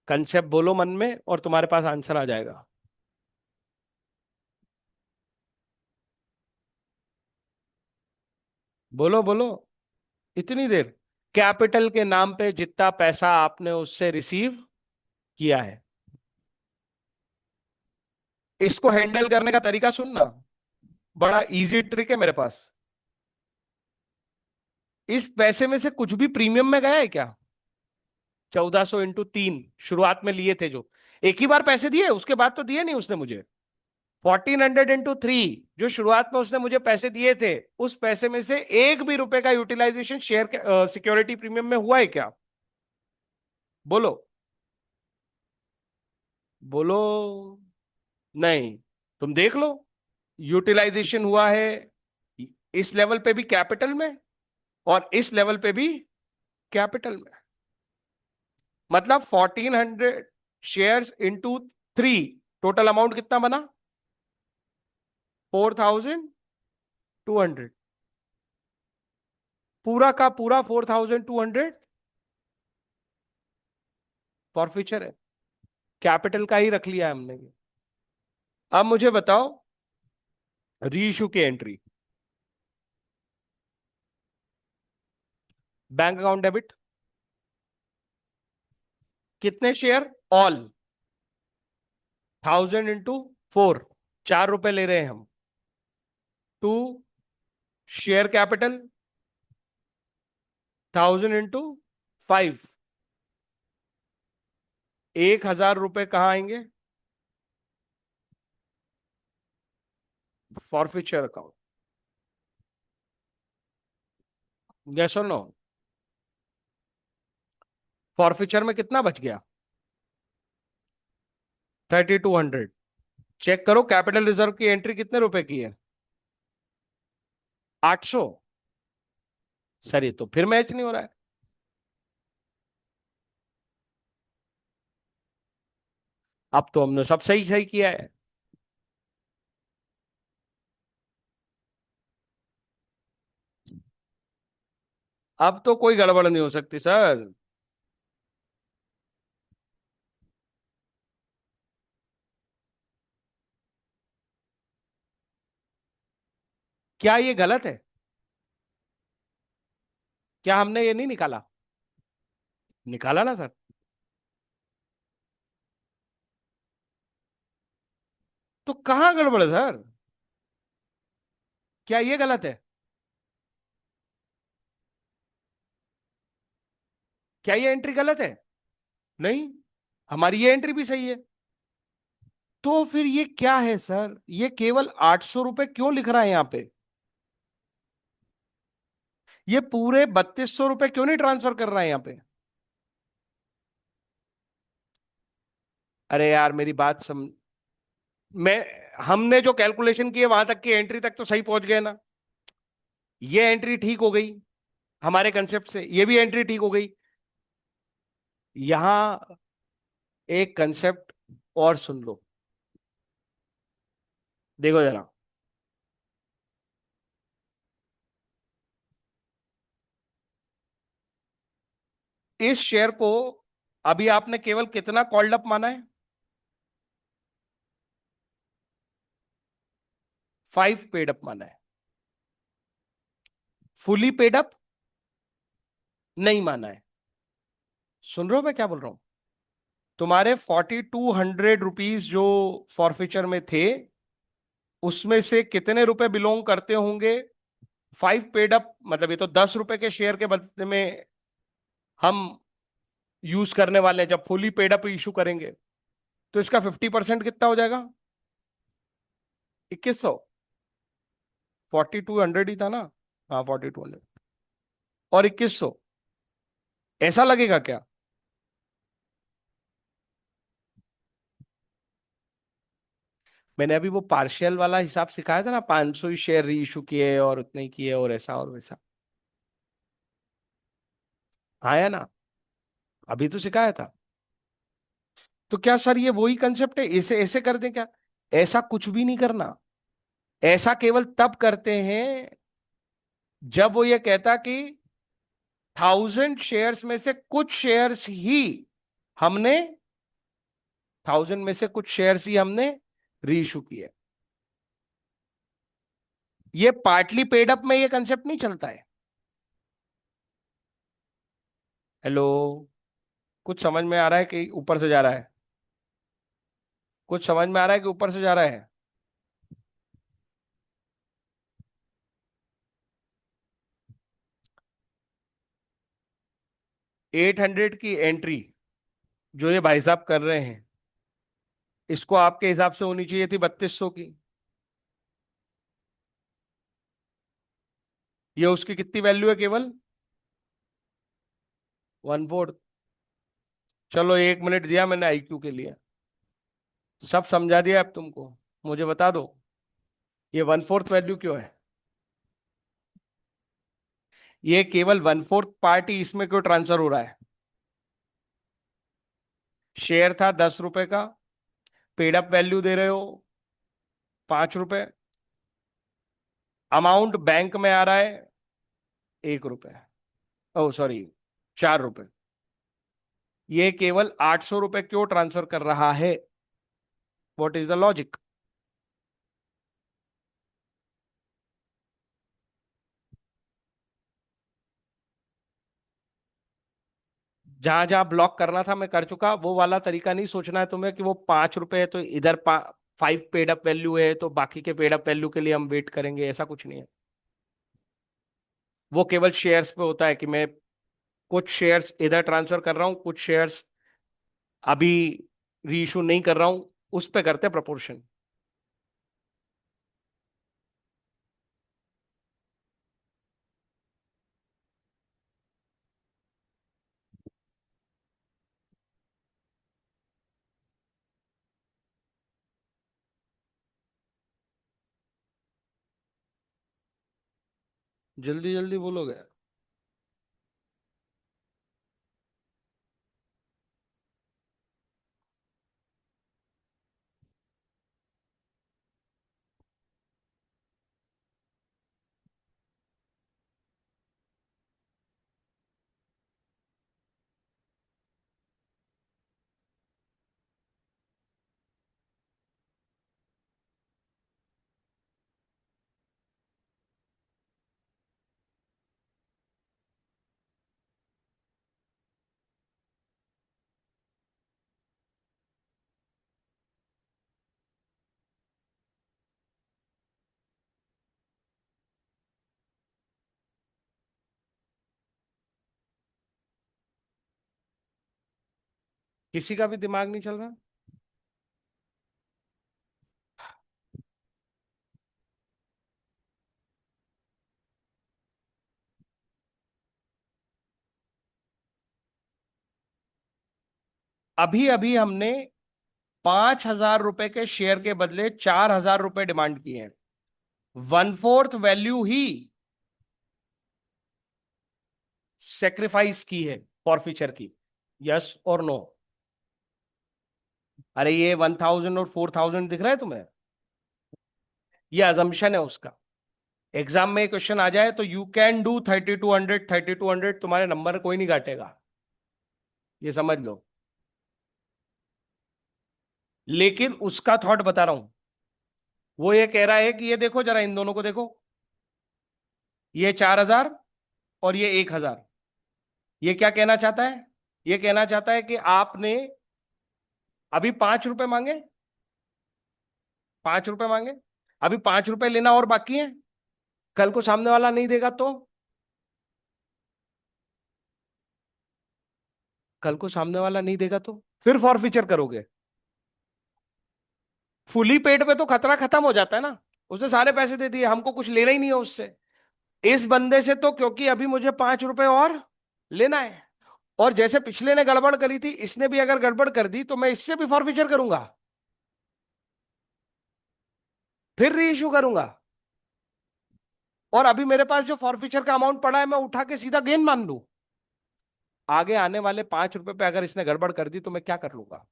कंसेप्ट बोलो मन में और तुम्हारे पास आंसर आ जाएगा। बोलो बोलो। इतनी देर? कैपिटल के नाम पे जितना पैसा आपने उससे रिसीव किया है, इसको हैंडल करने का तरीका सुनना, बड़ा इजी ट्रिक है मेरे पास। इस पैसे में से कुछ भी प्रीमियम में गया है क्या? 1400 इंटू 3 शुरुआत में लिए थे जो, एक ही बार पैसे दिए, उसके बाद तो दिए नहीं उसने मुझे। 1400 इंटू 3, जो शुरुआत में उसने मुझे पैसे दिए थे, उस पैसे में से एक भी रुपए का यूटिलाइजेशन शेयर सिक्योरिटी प्रीमियम में हुआ है क्या? बोलो बोलो। नहीं। तुम देख लो, यूटिलाइजेशन हुआ है इस लेवल पे भी कैपिटल में, और इस लेवल पे भी कैपिटल में। मतलब 1400 शेयर्स इंटू 3, टोटल अमाउंट कितना बना? 4200। पूरा का पूरा 4,200 फॉरफीचर है, कैपिटल का ही रख लिया है हमने। अब मुझे बताओ री इशू की एंट्री, बैंक अकाउंट डेबिट, कितने शेयर, ऑल, 1,000 × 4, 4 रुपए ले रहे हैं हम। टू, शेयर कैपिटल 1,000 × 5, 1,000 रुपए कहाँ आएंगे, फॉरफीचर अकाउंट। यस और नो, फॉरफीचर में कितना बच गया, 3,200। चेक करो कैपिटल रिजर्व की एंट्री कितने रुपए की है, 800। सर ये तो फिर मैच नहीं हो रहा है। अब तो हमने सब सही सही किया है। अब तो कोई गड़बड़ नहीं हो सकती सर। क्या ये गलत है, क्या हमने ये नहीं निकाला, निकाला ना सर। तो कहां गड़बड़ है सर, क्या ये गलत है, क्या ये एंट्री गलत है, नहीं, हमारी ये एंट्री भी सही है। तो फिर ये क्या है सर, ये केवल 800 रुपए क्यों लिख रहा है यहां पे, ये पूरे 3,200 रुपए क्यों नहीं ट्रांसफर कर रहा है यहां पे। अरे यार मेरी बात मैं, हमने जो कैलकुलेशन किए वहां तक की एंट्री तक तो सही पहुंच गए ना, ये एंट्री ठीक हो गई हमारे कंसेप्ट से, ये भी एंट्री ठीक हो गई। यहां एक कंसेप्ट और सुन लो, देखो जरा, इस शेयर को अभी आपने केवल कितना कॉल्ड अप माना है, 5 पेड अप माना है, फुली पेड अप नहीं माना है। सुन रहे हो मैं क्या बोल रहा हूं, तुम्हारे 4,200 रुपीज जो फॉरफीचर में थे, उसमें से कितने रुपए बिलोंग करते होंगे 5 पेड अप, मतलब ये तो 10 रुपए के शेयर के बदले में हम यूज करने वाले हैं जब फुली पेड अप इशू करेंगे। तो इसका 50% कितना हो जाएगा, 2,100, 4,200 ही था ना, हाँ 4,200 और 2,100, ऐसा लगेगा क्या। मैंने अभी वो पार्शियल वाला हिसाब सिखाया था ना, 500 ही शेयर री इशू किए और उतने ही किए और ऐसा और वैसा, आया ना, अभी तो सिखाया था। तो क्या सर ये वही कंसेप्ट है, ऐसे ऐसे कर दें क्या, ऐसा कुछ भी नहीं करना, ऐसा केवल तब करते हैं जब वो ये कहता कि 1,000 शेयर्स में से कुछ शेयर्स ही हमने 1,000 में से कुछ शेयर्स ही हमने री इशू किए। ये पार्टली पेड अप में ये कंसेप्ट नहीं चलता है। हेलो, कुछ समझ में आ रहा है कि ऊपर से जा रहा है, कुछ समझ में आ रहा है कि ऊपर से जा रहा है। 800 की एंट्री जो ये भाई साहब कर रहे हैं, इसको आपके हिसाब से होनी चाहिए थी 3,200 की, ये उसकी कितनी वैल्यू है, केवल 1/4। चलो 1 मिनट दिया मैंने आईक्यू के लिए, सब समझा दिया अब तुमको, मुझे बता दो ये 1/4 वैल्यू क्यों है, ये केवल 1/4 पार्टी इसमें क्यों ट्रांसफर हो रहा है। शेयर था 10 रुपए का, पेड अप वैल्यू दे रहे हो 5 रुपए, अमाउंट बैंक में आ रहा है 1 रुपए। ओ सॉरी, 4 रुपए। ये केवल 800 रुपए क्यों ट्रांसफर कर रहा है? What is the logic? जहां जहां ब्लॉक करना था मैं कर चुका, वो वाला तरीका नहीं सोचना है तुम्हें कि वो 5 रुपए है तो इधर 5 पेड अप वैल्यू है तो बाकी के पेड अप वैल्यू के लिए हम वेट करेंगे, ऐसा कुछ नहीं है। वो केवल शेयर्स पे होता है कि मैं कुछ शेयर्स इधर ट्रांसफर कर रहा हूं, कुछ शेयर्स अभी री इशू नहीं कर रहा हूं, उस पे करते हैं प्रपोर्शन। जल्दी जल्दी बोलोगे? किसी का भी दिमाग नहीं चल रहा? अभी अभी हमने 5,000 रुपए के शेयर के बदले 4,000 रुपए डिमांड किए हैं। 1/4 वैल्यू ही सेक्रीफाइस की है फॉरफीचर की। यस और नो? अरे ये 1,000 और 4,000 दिख रहा है तुम्हें? ये अजम्पशन है उसका। एग्जाम में क्वेश्चन आ जाए तो यू कैन डू 3,200, 3,200, तुम्हारे नंबर कोई नहीं काटेगा, ये समझ लो। लेकिन उसका थॉट बता रहा हूं। वो ये कह रहा है कि ये देखो जरा, इन दोनों को देखो, ये 4,000 और ये 1,000। ये क्या कहना चाहता है? ये कहना चाहता है कि आपने अभी 5 रुपए मांगे, 5 रुपए मांगे, अभी 5 रुपए लेना और बाकी है। कल को सामने वाला नहीं देगा तो? कल को सामने वाला नहीं देगा तो फिर फॉरफीचर करोगे? फुली पेड पे तो खतरा खत्म हो जाता है ना। उसने सारे पैसे दे दिए, हमको कुछ लेना ही नहीं है उससे। इस बंदे से तो क्योंकि अभी मुझे 5 रुपए और लेना है, और जैसे पिछले ने गड़बड़ करी थी, इसने भी अगर गड़बड़ कर दी तो मैं इससे भी फॉरफीचर करूंगा, फिर री इशू करूंगा। और अभी मेरे पास जो फॉरफीचर का अमाउंट पड़ा है मैं उठा के सीधा गेन मान लूं। आगे आने वाले 5 रुपए पे अगर इसने गड़बड़ कर दी तो मैं क्या कर लूंगा?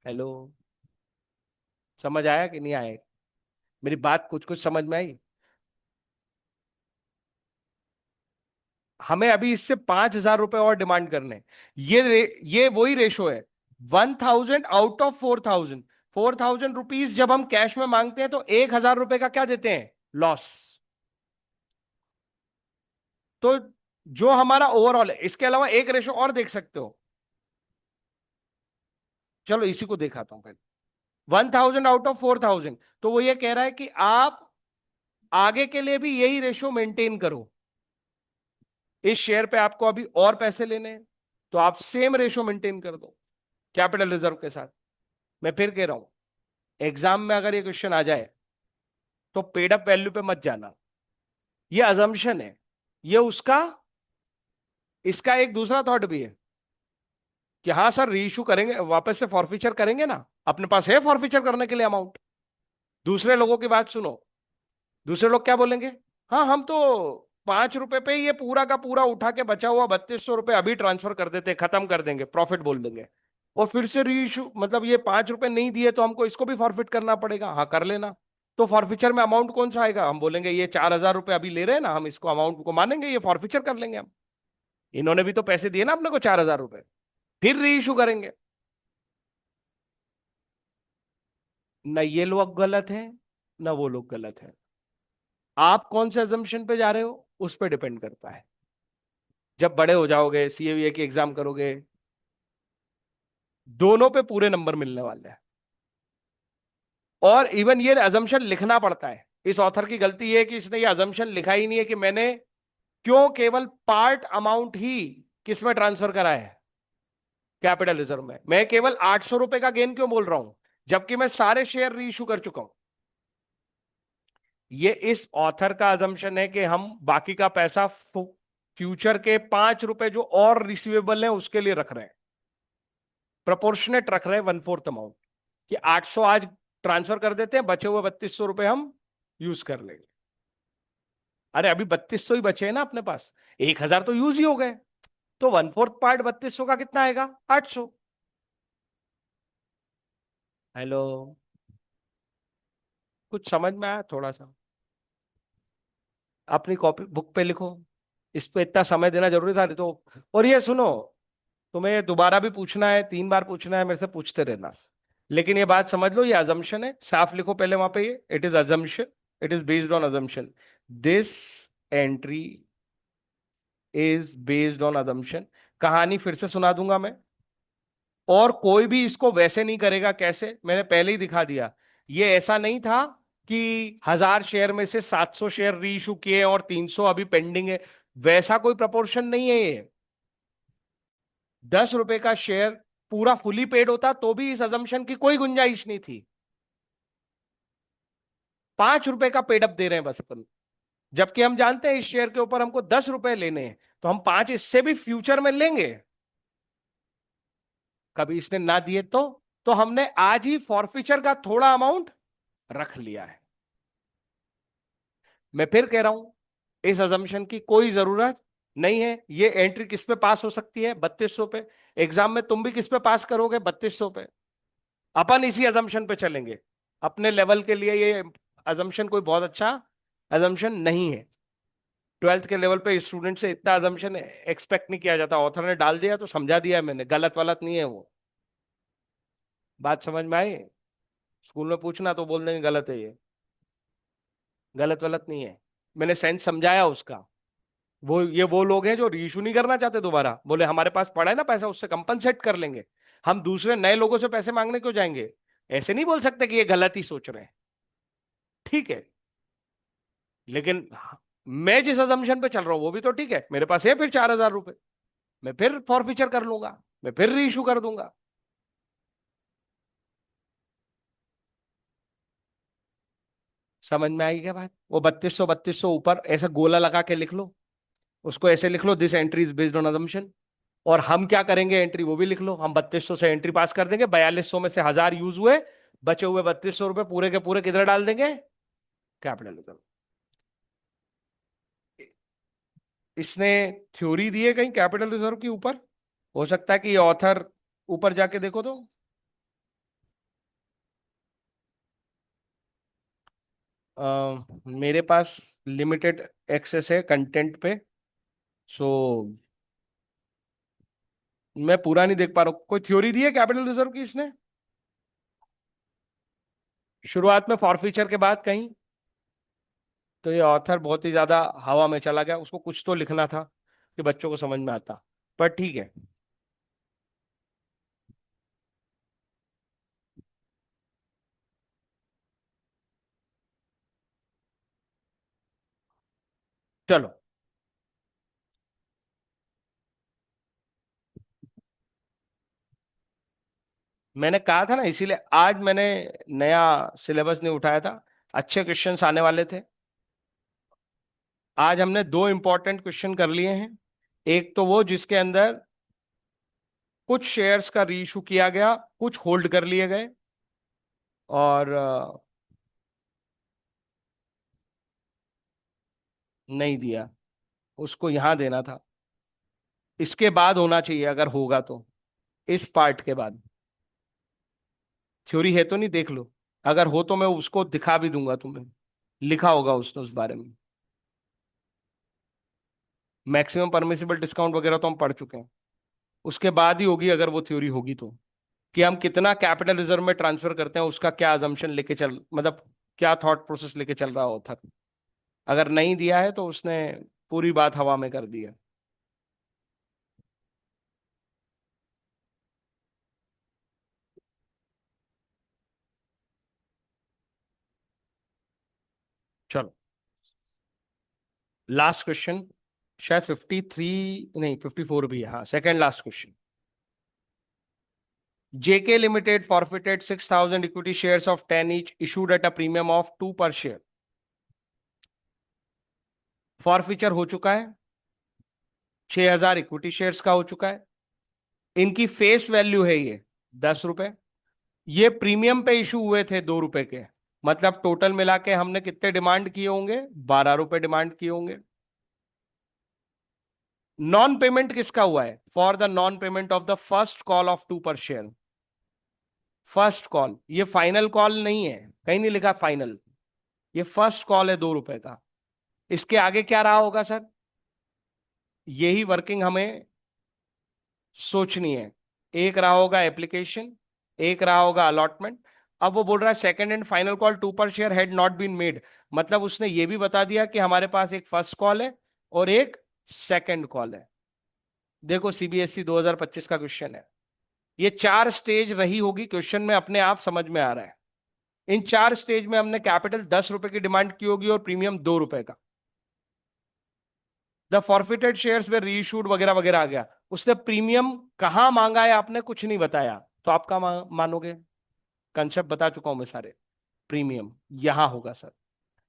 हेलो? समझ आया कि नहीं आया? मेरी बात कुछ कुछ समझ में आई? हमें अभी इससे 5,000 रुपए और डिमांड करने। ये वही रेशो है। 1,000 आउट ऑफ 4,000। 4,000 रुपीज जब हम कैश में मांगते हैं तो 1,000 रुपए का क्या देते हैं? लॉस। तो जो हमारा ओवरऑल है, इसके अलावा एक रेशो और देख सकते हो। चलो इसी को दिखाता हूं पहले। 1,000 आउट ऑफ 4,000, तो वो ये कह रहा है कि आप आगे के लिए भी यही रेशो मेंटेन करो। इस शेयर पे आपको अभी और पैसे लेने हैं तो आप सेम रेशो मेंटेन कर दो कैपिटल रिजर्व के साथ। मैं फिर कह रहा हूं, एग्जाम में अगर ये क्वेश्चन आ जाए तो पेड अप वैल्यू पे मत जाना। ये अजम्पशन है। ये उसका, इसका एक दूसरा थॉट भी है कि हाँ सर री इशू करेंगे, वापस से फॉरफीचर करेंगे ना, अपने पास है फॉरफीचर करने के लिए अमाउंट। दूसरे लोगों की बात सुनो। दूसरे लोग क्या बोलेंगे? हाँ हम तो 5 रुपए पे ये पूरा का पूरा उठा के बचा हुआ 3,200 रुपए अभी ट्रांसफर कर देते, खत्म कर देंगे, प्रॉफिट बोल देंगे। और फिर से री इशू, मतलब ये 5 रुपए नहीं दिए तो हमको इसको भी फॉरफिट करना पड़ेगा। हाँ कर लेना। तो फॉरफीचर में अमाउंट कौन सा आएगा? हम बोलेंगे ये 4,000 रुपए अभी ले रहे हैं ना, हम इसको अमाउंट को मानेंगे, ये फॉरफीचर कर लेंगे हम। इन्होंने भी तो पैसे दिए ना अपने को 4,000 रुपए, फिर री इशू करेंगे। ना ये लोग गलत हैं, ना वो लोग गलत हैं। आप कौन से अजम्पशन पे जा रहे हो उस पर डिपेंड करता है। जब बड़े हो जाओगे, सीएवीए की एग्जाम करोगे, दोनों पे पूरे नंबर मिलने वाले हैं। और इवन ये अजम्पशन लिखना पड़ता है। इस ऑथर की गलती ये है कि इसने ये अजम्पशन लिखा ही नहीं है कि मैंने क्यों केवल पार्ट अमाउंट ही किसमें ट्रांसफर करा है, कैपिटल रिजर्व में। मैं केवल 800 रुपए का गेन क्यों बोल रहा हूं, जबकि मैं सारे शेयर री इशू कर चुका हूं। ये इस ऑथर का अजम्पशन है कि हम बाकी का पैसा फ्यूचर के 5 रुपए जो और रिसीवेबल है उसके लिए रख रहे हैं, प्रोपोर्शनेट रख रहे हैं, 1/4 अमाउंट, कि 800 आज ट्रांसफर कर देते हैं, बचे हुए 3200 रुपए हम यूज कर लेंगे। अरे अभी 3200 ही बचे हैं ना अपने पास, 1,000 तो यूज ही हो गए, तो 1/4 पार्ट 3200 का कितना आएगा? 800। हेलो, कुछ समझ में आया थोड़ा सा? अपनी कॉपी बुक पे लिखो, इस पे इतना समय देना जरूरी था नहीं तो। और ये सुनो, तुम्हें दोबारा भी पूछना है, 3 बार पूछना है, मेरे से पूछते रहना। लेकिन ये बात समझ लो, ये अजम्पशन है, साफ लिखो पहले वहां पे, ये it is assumption, it is based on assumption. This entry is based on assumption. कहानी फिर से सुना दूंगा मैं, और कोई भी इसको वैसे नहीं करेगा। कैसे? मैंने पहले ही दिखा दिया। ये ऐसा नहीं था कि 1,000 शेयर में से 700 शेयर री इशू किए और 300 अभी पेंडिंग है, वैसा कोई प्रपोर्शन नहीं है ये। 10 रुपए का शेयर पूरा फुली पेड होता तो भी इस अजम्पशन की कोई गुंजाइश नहीं थी। 5 रुपए का पेड अप दे रहे हैं बस अपन, जबकि हम जानते हैं इस शेयर के ऊपर हमको 10 रुपए लेने हैं, तो हम 5 इससे भी फ्यूचर में लेंगे। कभी इसने ना दिए तो हमने आज ही फॉरफीचर का थोड़ा अमाउंट रख लिया है। मैं फिर कह रहा हूं, इस अजम्पशन की कोई जरूरत नहीं है। ये एंट्री किस पे पास हो सकती है? 3200 पे। एग्जाम में तुम भी किस पे पास करोगे? 3200 पे। अपन इसी अजम्पशन पे चलेंगे। अपने लेवल के लिए ये अजम्पशन कोई बहुत अच्छा अजम्पशन नहीं है। 12th के लेवल पे स्टूडेंट से इतना अजम्पशन एक्सपेक्ट नहीं किया जाता। ऑथर ने डाल दिया तो समझा दिया है मैंने, गलत वलत नहीं है वो। बात समझ में आई? स्कूल में पूछना तो बोल देंगे गलत है ये, गलत वलत नहीं है। मैंने सेंस समझाया उसका। वो लोग हैं जो रीइशू नहीं करना चाहते दोबारा, बोले हमारे पास पड़ा है ना पैसा, उससे कंपनसेट कर लेंगे, हम दूसरे नए लोगों से पैसे मांगने क्यों जाएंगे। ऐसे नहीं बोल सकते कि ये गलत ही सोच रहे हैं। ठीक है, लेकिन मैं जिस अजम्पशन पे चल रहा हूं वो भी तो ठीक है। मेरे पास है फिर 4,000 रुपए, मैं फिर फॉरफीचर कर लूंगा, मैं फिर री इशू कर दूंगा। समझ में आई क्या बात? वो 3200 ऊपर ऐसा गोला लगा के लिख लो, उसको ऐसे लिख लो, this entry is based on assumption. और हम क्या करेंगे, एंट्री वो भी लिख लो, हम 3200 से एंट्री पास कर देंगे, 4200 में से 1,000 यूज हुए, बचे हुए 3200 रुपए पूरे के पूरे किधर डाल देंगे? Capital reserve. इसने थ्योरी दी है कहीं कैपिटल रिजर्व के ऊपर? हो सकता है कि ये ऑथर ऊपर जाके देखो तो। मेरे पास लिमिटेड एक्सेस है कंटेंट पे, सो मैं पूरा नहीं देख पा रहा हूं। कोई थ्योरी दी है कैपिटल रिजर्व की इसने शुरुआत में फॉरफीचर के बाद कहीं? तो ये ऑथर बहुत ही ज्यादा हवा में चला गया, उसको कुछ तो लिखना था कि बच्चों को समझ में आता। पर ठीक है, चलो। मैंने कहा था ना, इसीलिए आज मैंने नया सिलेबस नहीं उठाया था, अच्छे क्वेश्चंस आने वाले थे। आज हमने दो इंपॉर्टेंट क्वेश्चन कर लिए हैं। एक तो वो जिसके अंदर कुछ शेयर्स का रीइशू किया गया, कुछ होल्ड कर लिए गए, और नहीं दिया, उसको यहां देना था। इसके बाद होना चाहिए अगर होगा तो, इस पार्ट के बाद। थ्योरी है तो नहीं, देख लो। अगर हो तो मैं उसको दिखा भी दूंगा तुम्हें, लिखा होगा उसने उस बारे में। मैक्सिमम परमिसिबल डिस्काउंट वगैरह तो हम पढ़ चुके हैं, उसके बाद ही होगी अगर वो थ्योरी होगी तो, कि हम कितना कैपिटल रिजर्व में ट्रांसफर करते हैं, उसका क्या अजम्पशन लेके चल, मतलब क्या थॉट प्रोसेस लेके चल रहा होता। अगर नहीं दिया है तो उसने पूरी बात हवा में कर दी है। चलो लास्ट क्वेश्चन, शायद 53, नहीं 54 भी है, हाँ second last question. JK limited forfeited 6,000 equity shares of 10 each issued at a premium of 2 पर शेयर। फॉरफीचर हो चुका है, 6,000 इक्विटी शेयर्स का हो चुका है, इनकी फेस वैल्यू है ये 10 रुपए, ये प्रीमियम पे इशू हुए थे 2 रुपए के, मतलब टोटल मिला के हमने कितने डिमांड किए होंगे, 12 रुपए डिमांड किए होंगे। नॉन पेमेंट किसका हुआ है, for the non payment of the first call of 2 पर शेयर। फर्स्ट कॉल, ये फाइनल कॉल नहीं है, कहीं नहीं लिखा फाइनल, ये फर्स्ट कॉल है 2 रुपए का। इसके आगे क्या रहा होगा सर, यही वर्किंग हमें सोचनी है। एक रहा होगा एप्लीकेशन, एक रहा होगा अलॉटमेंट। अब वो बोल रहा है सेकंड एंड फाइनल कॉल 2 पर share had not been made, मतलब उसने ये भी बता दिया कि हमारे पास एक फर्स्ट कॉल है और एक सेकंड कॉल है। देखो सीबीएसई 2025 का क्वेश्चन है, ये 4 स्टेज रही होगी क्वेश्चन में, अपने आप समझ में आ रहा है। इन 4 स्टेज में हमने कैपिटल 10 रुपए की डिमांड की होगी और प्रीमियम 2 रुपए का। द फॉरफिटेड शेयर्स में रीइशूड वगैरह वगैरह आ गया। उसने प्रीमियम कहां मांगा है आपने कुछ नहीं बताया, तो आप कहां मानोगे, कंसेप्ट बता चुका हूं मैं सारे। प्रीमियम यहां होगा सर,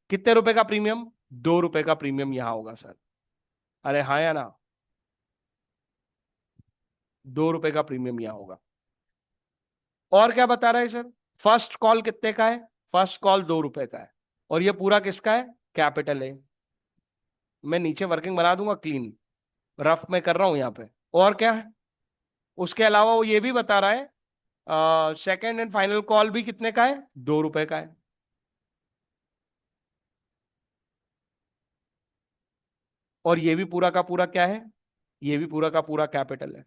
कितने रुपए का प्रीमियम, 2 रुपए का प्रीमियम यहां होगा सर। अरे हाँ या ना, 2 रुपए का प्रीमियम यहां होगा। और क्या बता रहा है सर, फर्स्ट कॉल कितने का है, फर्स्ट कॉल 2 रुपए का है, और ये पूरा किसका है, कैपिटल है। मैं नीचे वर्किंग बना दूंगा क्लीन, रफ में कर रहा हूं यहाँ पे। और क्या है, उसके अलावा वो ये भी बता रहा है सेकेंड एंड फाइनल कॉल भी कितने का है, 2 रुपए का है। और ये भी पूरा का पूरा क्या है, ये भी पूरा का पूरा कैपिटल है।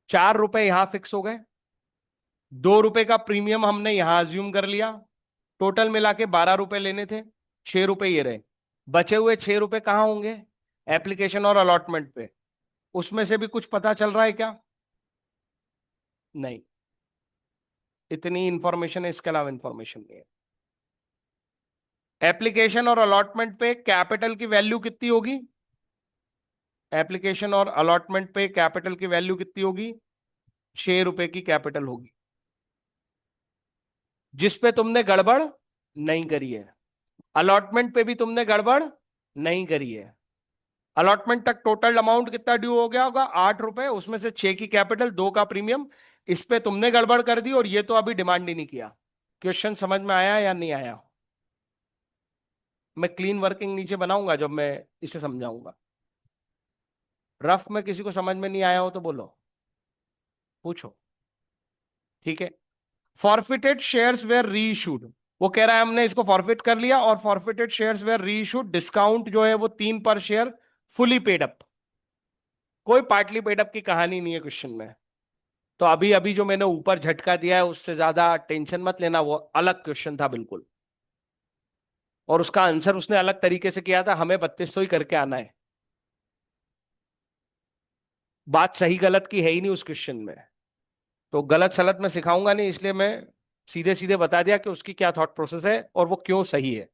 4 रुपए यहां फिक्स हो गए, 2 रुपए का प्रीमियम हमने यहां अज्यूम कर लिया, टोटल मिला के 12 रुपए लेने थे, 6 रुपए ये रहे। बचे हुए 6 रुपए कहाँ होंगे, एप्लीकेशन और अलॉटमेंट पे। उसमें से भी कुछ पता चल रहा है क्या, नहीं, इतनी इंफॉर्मेशन है, इसके अलावा इंफॉर्मेशन नहीं है। एप्लीकेशन और अलॉटमेंट पे कैपिटल की वैल्यू कितनी होगी, एप्लीकेशन और अलॉटमेंट पे कैपिटल की वैल्यू कितनी होगी, 6 रुपए की कैपिटल होगी, जिसपे तुमने गड़बड़ नहीं करी है। अलॉटमेंट पे भी तुमने गड़बड़ नहीं करी है। अलॉटमेंट तक टोटल अमाउंट कितना ड्यू हो गया होगा, 8 रुपए, उसमें से 6 की कैपिटल, 2 का प्रीमियम। इस पे तुमने गड़बड़ कर दी और ये तो अभी डिमांड ही नहीं किया। क्वेश्चन समझ में आया या नहीं आया, मैं क्लीन वर्किंग नीचे बनाऊंगा जब मैं इसे समझाऊंगा। रफ में किसी को समझ में नहीं आया हो तो बोलो, पूछो, ठीक है। फॉरफिटेड शेयर्स वेयर रीइशूड, वो कह रहा है हमने इसको फॉरफिट कर लिया, और forfeited shares where reissued, discount जो है वो 3 per share, fully paid up. कोई पार्टली पेड अप की कहानी नहीं है क्वेश्चन में। तो अभी अभी जो मैंने ऊपर झटका दिया है उससे ज्यादा टेंशन मत लेना, वो अलग क्वेश्चन था बिल्कुल, और उसका आंसर उसने अलग तरीके से किया था, हमें 3200 ही करके आना है। बात सही गलत की है ही नहीं उस क्वेश्चन में, तो गलत सलत मैं सिखाऊंगा नहीं, इसलिए मैं सीधे सीधे बता दिया कि उसकी क्या थॉट प्रोसेस है और वो क्यों सही है।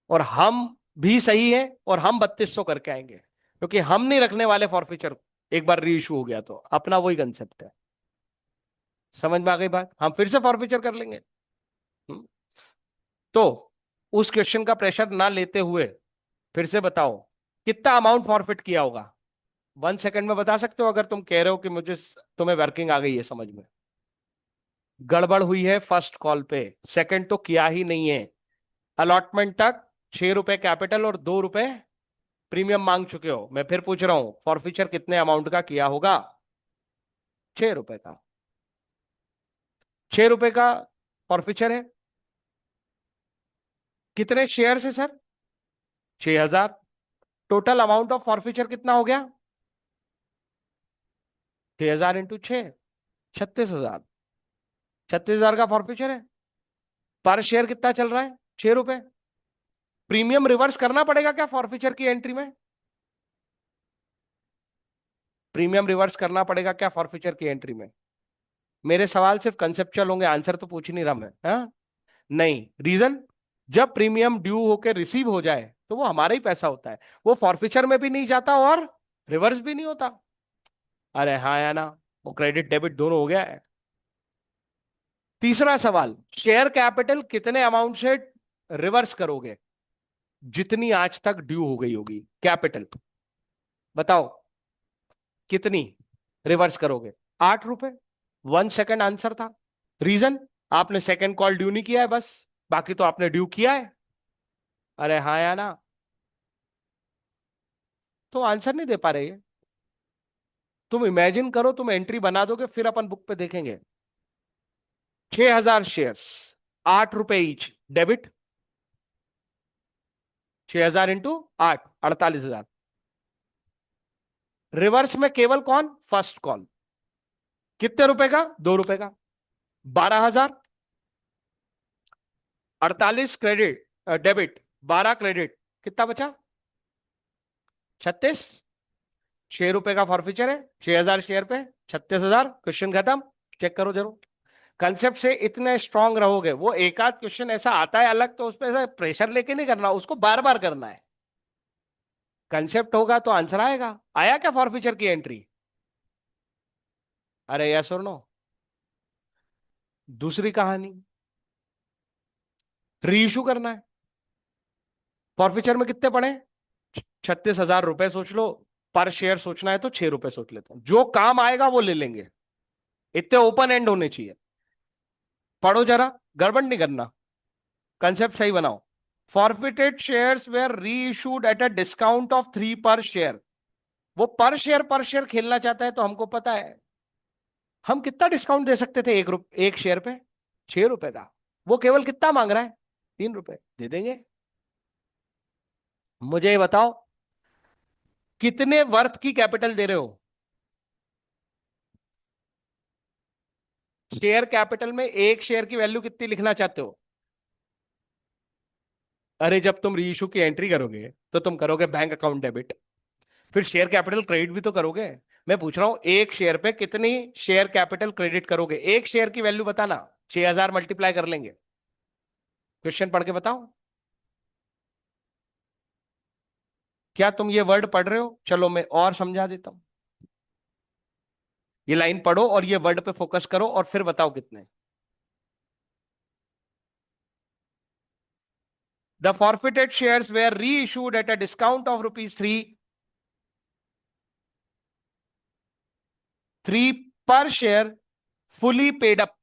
और हम भी सही है, और हम 3200 करके आएंगे, क्योंकि हम नहीं रखने वाले फॉरफीचर, एक बार री इशू हो गया तो अपना वही कंसेप्ट है। समझ में आ गई बात, हम फिर से फॉरफीचर कर लेंगे। हम्म? तो उस क्वेश्चन का प्रेशर ना लेते हुए फिर से बताओ, कितना अमाउंट फॉरफिट किया होगा, 1 सेकंड में बता सकते हो, अगर तुम कह रहे हो कि मुझे, तुम्हें वर्किंग आ गई है समझ में। गड़बड़ हुई है फर्स्ट कॉल पे, सेकंड तो किया ही नहीं है। अलॉटमेंट तक 6 रुपए कैपिटल और 2 रुपए प्रीमियम मांग चुके हो। मैं फिर पूछ रहा हूं, फॉरफीचर कितने अमाउंट का किया होगा, 6 रुपए का। ₹6 का फॉरफिचर है। कितने शेयर है sir? 6,000। Total amount of forfeiture कितना हो गया? 6,000 इंटू 6, 36,000। 36,000 का फॉरफिचर है। पर शेयर कितना चल रहा है? ₹6। प्रीमियम रिवर्स करना पड़ेगा क्या फॉरफिचर की एंट्री में? प्रीमियम रिवर्स करना पड़ेगा क्या फॉरफिचर की एंट्री में? मेरे सवाल सिर्फ कंसेप्चुअल होंगे, आंसर तो पूछ नहीं रहा मैं, हाँ? नहीं, रीजन, जब प्रीमियम ड्यू होकर रिसीव हो जाए तो वो हमारा ही पैसा होता है, वो फॉरफिचर में भी नहीं जाता और रिवर्स भी नहीं होता। अरे हाँ या ना? वो क्रेडिट डेबिट दोनों हो गया है। तीसरा सवाल, शेयर कैपिटल कितने अमाउंट से रिवर्स करोगे? जितनी आज तक ड्यू हो गई होगी कैपिटल, बताओ कितनी रिवर्स करोगे? ₹8। 1 सेकंड आंसर था। रीजन, आपने सेकंड कॉल ड्यू नहीं किया है बस, बाकी तो आपने ड्यू किया है। अरे हाँ या ना? तो आंसर नहीं दे पा रहे हैं। तुम इमेजिन करो, तुम एंट्री बना दोगे फिर अपन बुक पे देखेंगे। 6,000 shares, ₹8 each, debit. 6,000 into 8, 48,000। Reverse में केवल कौन? First call. कितने रुपए का? ₹2 का। 12,000। 48 क्रेडिट, डेबिट, 12 क्रेडिट, कितना बचा? 36। ₹6 का फॉरफिचर है, 6,000 शेयर पे, 36,000। क्वेश्चन खत्म। चेक करो जरूर। कंसेप्ट से इतने स्ट्रांग रहोगे, वो एक आध क्वेश्चन ऐसा आता है अलग तो उस पर ऐसा प्रेशर लेके नहीं करना, उसको बार बार करना है। कंसेप्ट होगा तो आंसर आएगा। आया क्या फॉरफिचर की एंट्री? अरे यस और नो? दूसरी कहानी, री इशू करना है। फॉरफिचर में कितने पड़े? ₹36,000 सोच लो। पर शेयर सोचना है तो ₹6 सोच लेते हैं, जो काम आएगा वो ले लेंगे। इतने ओपन एंड होने चाहिए। पढ़ो जरा, गड़बड़ नहीं करना, कंसेप्ट सही बनाओ। फॉरफिटेड शेयर्स वेयर री issued at a discount of 3 per share. वो पर शेयर खेलना चाहता है तो हमको पता है हम कितना डिस्काउंट दे सकते थे, एक शेयर पे ₹6 का। वो केवल कितना मांग रहा है? ₹3 दे देंगे। मुझे ये बताओ, कितने वर्थ की कैपिटल दे रहे हो? शेयर कैपिटल में एक शेयर की वैल्यू कितनी लिखना चाहते हो? अरे जब तुम री इशू की एंट्री करोगे तो तुम करोगे बैंक अकाउंट डेबिट, फिर शेयर कैपिटल क्रेडिट भी तो करोगे। मैं पूछ रहा हूं एक शेयर पे कितनी शेयर कैपिटल क्रेडिट करोगे? एक शेयर की वैल्यू बताना। 6,000 मल्टीप्लाई कर लेंगे। क्वेश्चन पढ़ के बताओ। क्या तुम ये वर्ड पढ़ रहे हो? चलो मैं और समझा देता हूं। ये लाइन पढ़ो और ये वर्ड पे फोकस करो और फिर बताओ कितने। द फॉरफिटेड शेयर्स वेयर री issued at a discount of ₹3, 3 per share, fully paid up.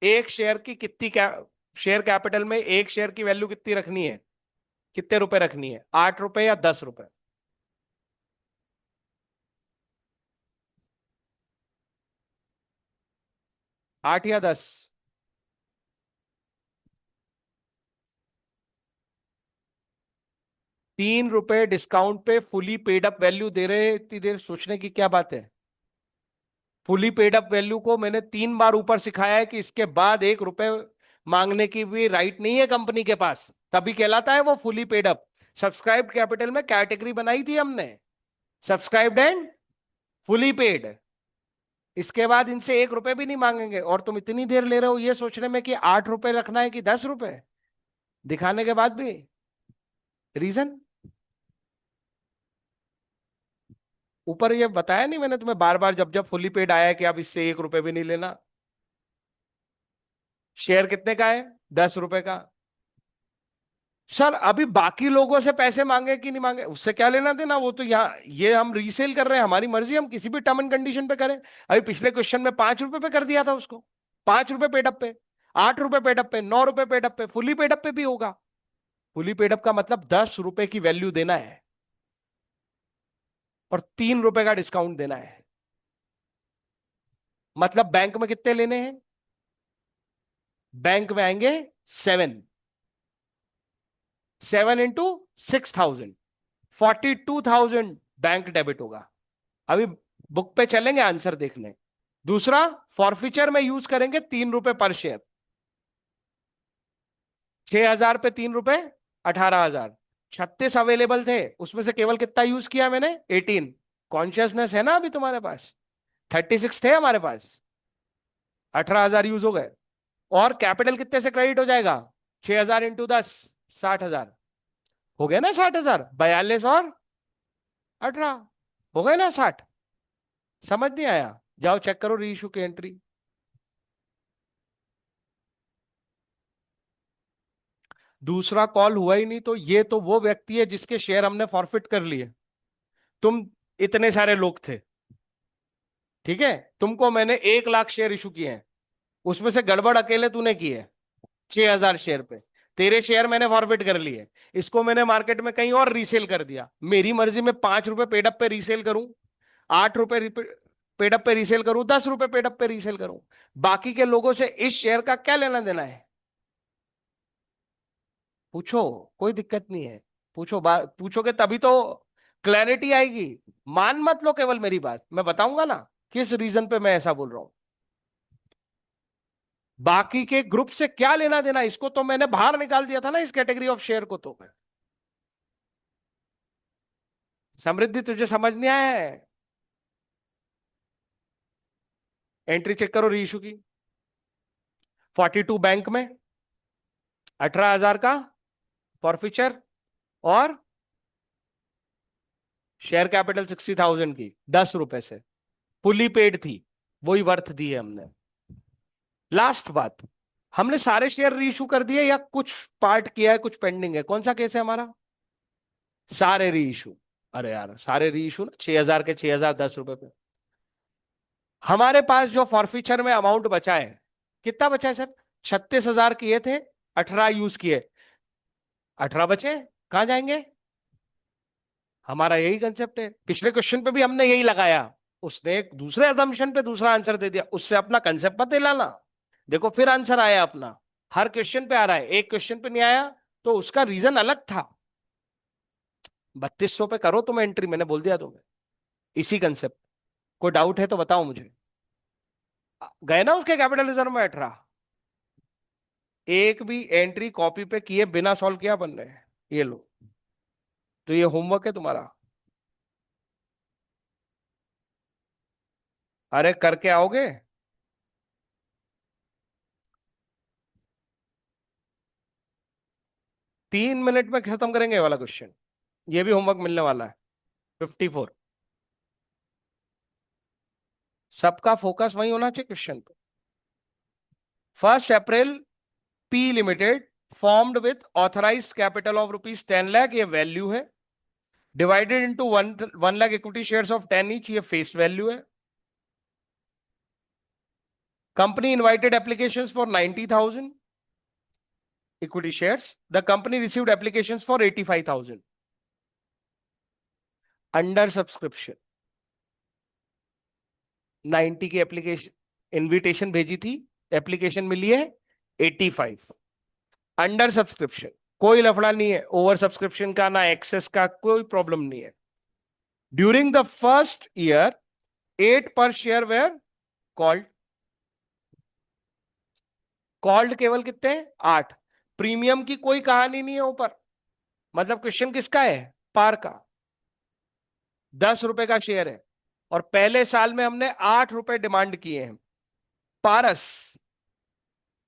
एक शेयर की कितनी शेयर कैपिटल में एक शेयर की वैल्यू कितनी रखनी है? कितने रुपए रखनी है? ₹8 या ₹10? 8 या 10? ₹3 डिस्काउंट पे फुली पेड अप वैल्यू दे रहे हैं, इतनी देर सोचने की क्या बात है? फुली पेड अप वैल्यू को मैंने 3 बार ऊपर सिखाया है कि इसके बाद ₹1 मांगने की भी राइट नहीं है कंपनी के पास, तभी कहलाता है वो fully paid up. Subscribed capital में कैटेगरी बनाई थी हमने, सब्सक्राइब्ड एंड फुली पेड। इसके बाद इनसे ₹1 भी नहीं मांगेंगे, और तुम इतनी देर ले रहे हो ये सोचने में कि ₹8 रखना है कि ₹10, दिखाने के बाद भी। रीजन, ऊपर ये बताया नहीं मैंने तुम्हें बार बार, जब जब फुली पेड आया है कि अब इससे ₹1 भी नहीं लेना। शेयर कितने का है? ₹10 का। सर अभी बाकी लोगों से पैसे मांगे कि नहीं मांगे, उससे क्या लेना देना? वो तो यहाँ ये हम रीसेल कर रहे हैं, हमारी मर्जी, हम किसी भी टर्म एंड कंडीशन पे करें। अभी पिछले क्वेश्चन में ₹5 पे कर दिया था उसको। ₹5 पेडअप पे, ₹8 पेडअप पे, ₹9 पेडअप पे, फुली पेडअप पे भी होगा। फुली पेडअप का मतलब ₹10 की वैल्यू देना है और ₹3 का डिस्काउंट देना है। मतलब बैंक में कितने लेने हैं? बैंक में आएंगे 7, 7 × 6,000, 42,000 बैंक डेबिट होगा। अभी बुक पे चलेंगे आंसर देखने। दूसरा, फॉरफीचर में यूज करेंगे 3 रुपए पर शेयर। 6,000 पे 3 रुपए, 18,000। 36 अवेलेबल थे, उसमें से केवल कितना यूज किया मैंने? 18। कॉन्शियसनेस है ना अभी तुम्हारे पास? 36 थे हमारे पास, 18,000 यूज हो गए। और कैपिटल कितने से क्रेडिट हो जाएगा? 6,000 × 10, 60,000। हो गया ना 60,000? 42 और 18, हो गए ना 60। समझ नहीं आया? जाओ चेक करो री इशू की एंट्री। दूसरा कॉल हुआ ही नहीं, तो ये तो वो व्यक्ति है जिसके शेयर हमने फॉरफिट कर लिए। तुम इतने सारे लोग थे, ठीक है, तुमको मैंने 1 लाख शेयर इशू किए हैं, उसमें से गड़बड़ अकेले तूने की है 6,000 शेयर पे। तेरे शेयर मैंने फॉरवर्ड कर लिए, इसको मैंने मार्केट में कहीं और रीसेल कर दिया। मेरी मर्जी में 5 रुपए पेडअप पे रीसेल करूं, 8 रुपए पेडअप पे रीसेल करूं, 10 रुपए पेडअप पे रीसेल करूं। बाकी के लोगों से इस शेयर का क्या लेना देना है? पूछो, कोई दिक्कत नहीं है। पूछो, बात पूछोगे तभी तो क्लैरिटी आएगी। मान मत लो केवल मेरी बात, मैं बताऊंगा ना किस रीजन पे मैं ऐसा बोल रहा हूं। बाकी के ग्रुप से क्या लेना देना, इसको तो मैंने बाहर निकाल दिया था ना इस कैटेगरी ऑफ शेयर को। तो मैं, समृद्धि तुझे समझ नहीं आया है? एंट्री चेक करो री इशू की। 42 बैंक में, 18,000 का फॉरफीचर, और शेयर कैपिटल 60,000 की, 10 रुपए से फुली पेड थी, वही वर्थ दी है हमने। लास्ट बात, हमने सारे शेयर री इशू कर दिए या कुछ पार्ट किया है, कुछ पेंडिंग है? कौन सा केस है हमारा? सारे री इशू। अरे यार, सारे री इशू ना, 6,000 के 6,000, 10 रुपए पे। हमारे पास जो फॉरफीचर में अमाउंट बचा है, कितना बचा है सर? 36,000 किए थे, 18 यूज किए, 18 बचे, कहां जाएंगे? हमारा यही कंसेप्ट है, पिछले क्वेश्चन पे भी हमने यही लगाया। उसने एक दूसरे अजम्पशन पे दूसरा आंसर दे दिया, उससे अपना कंसेप्ट मत हिलाना। देखो फिर आंसर आया अपना, हर क्वेश्चन पे आ रहा है, एक क्वेश्चन पे नहीं आया तो उसका रीजन अलग था। 3200 पे करो तुम एंट्री, मैंने बोल दिया तुम्हें, इसी कंसेप्ट। कोई डाउट है तो बताओ मुझे। गए ना उसके कैपिटल रिजर्व में 18? एक भी एंट्री कॉपी पे किए बिना सॉल्व किया बन रहे हैं ये लो। तो ये होमवर्क है तुम्हारा। अरे करके आओगे? 3 मिनट में खत्म करेंगे ये वाला क्वेश्चन। ये भी होमवर्क मिलने वाला है। 54। सबका फोकस वही होना चाहिए क्वेश्चन पे। 1 April P limited formed with authorised capital of ₹10 lakh, ये वैल्यू है, divided into 1 lakh equity shares of 10 each, ये फेस वैल्यू है। Company invited applications for 90,000 equity shares, the company received applications for 85,000। Under subscription, 90 की application invitation भेजी थी, application मिली है 85। Under subscription, कोई लफड़ा नहीं है ओवर सब्सक्रिप्शन का, ना एक्सेस का, कोई प्रॉब्लम नहीं है। ड्यूरिंग द फर्स्ट ईयर 8 पर शेयर वेयर कॉल्ड। कॉल्ड केवल कितने? 8। प्रीमियम की कोई कहानी नहीं है ऊपर। मतलब क्वेश्चन किसका है? पार का। 10 रुपए का शेयर है, और पहले साल में हमने 8 रुपए डिमांड किए हैं। पारस,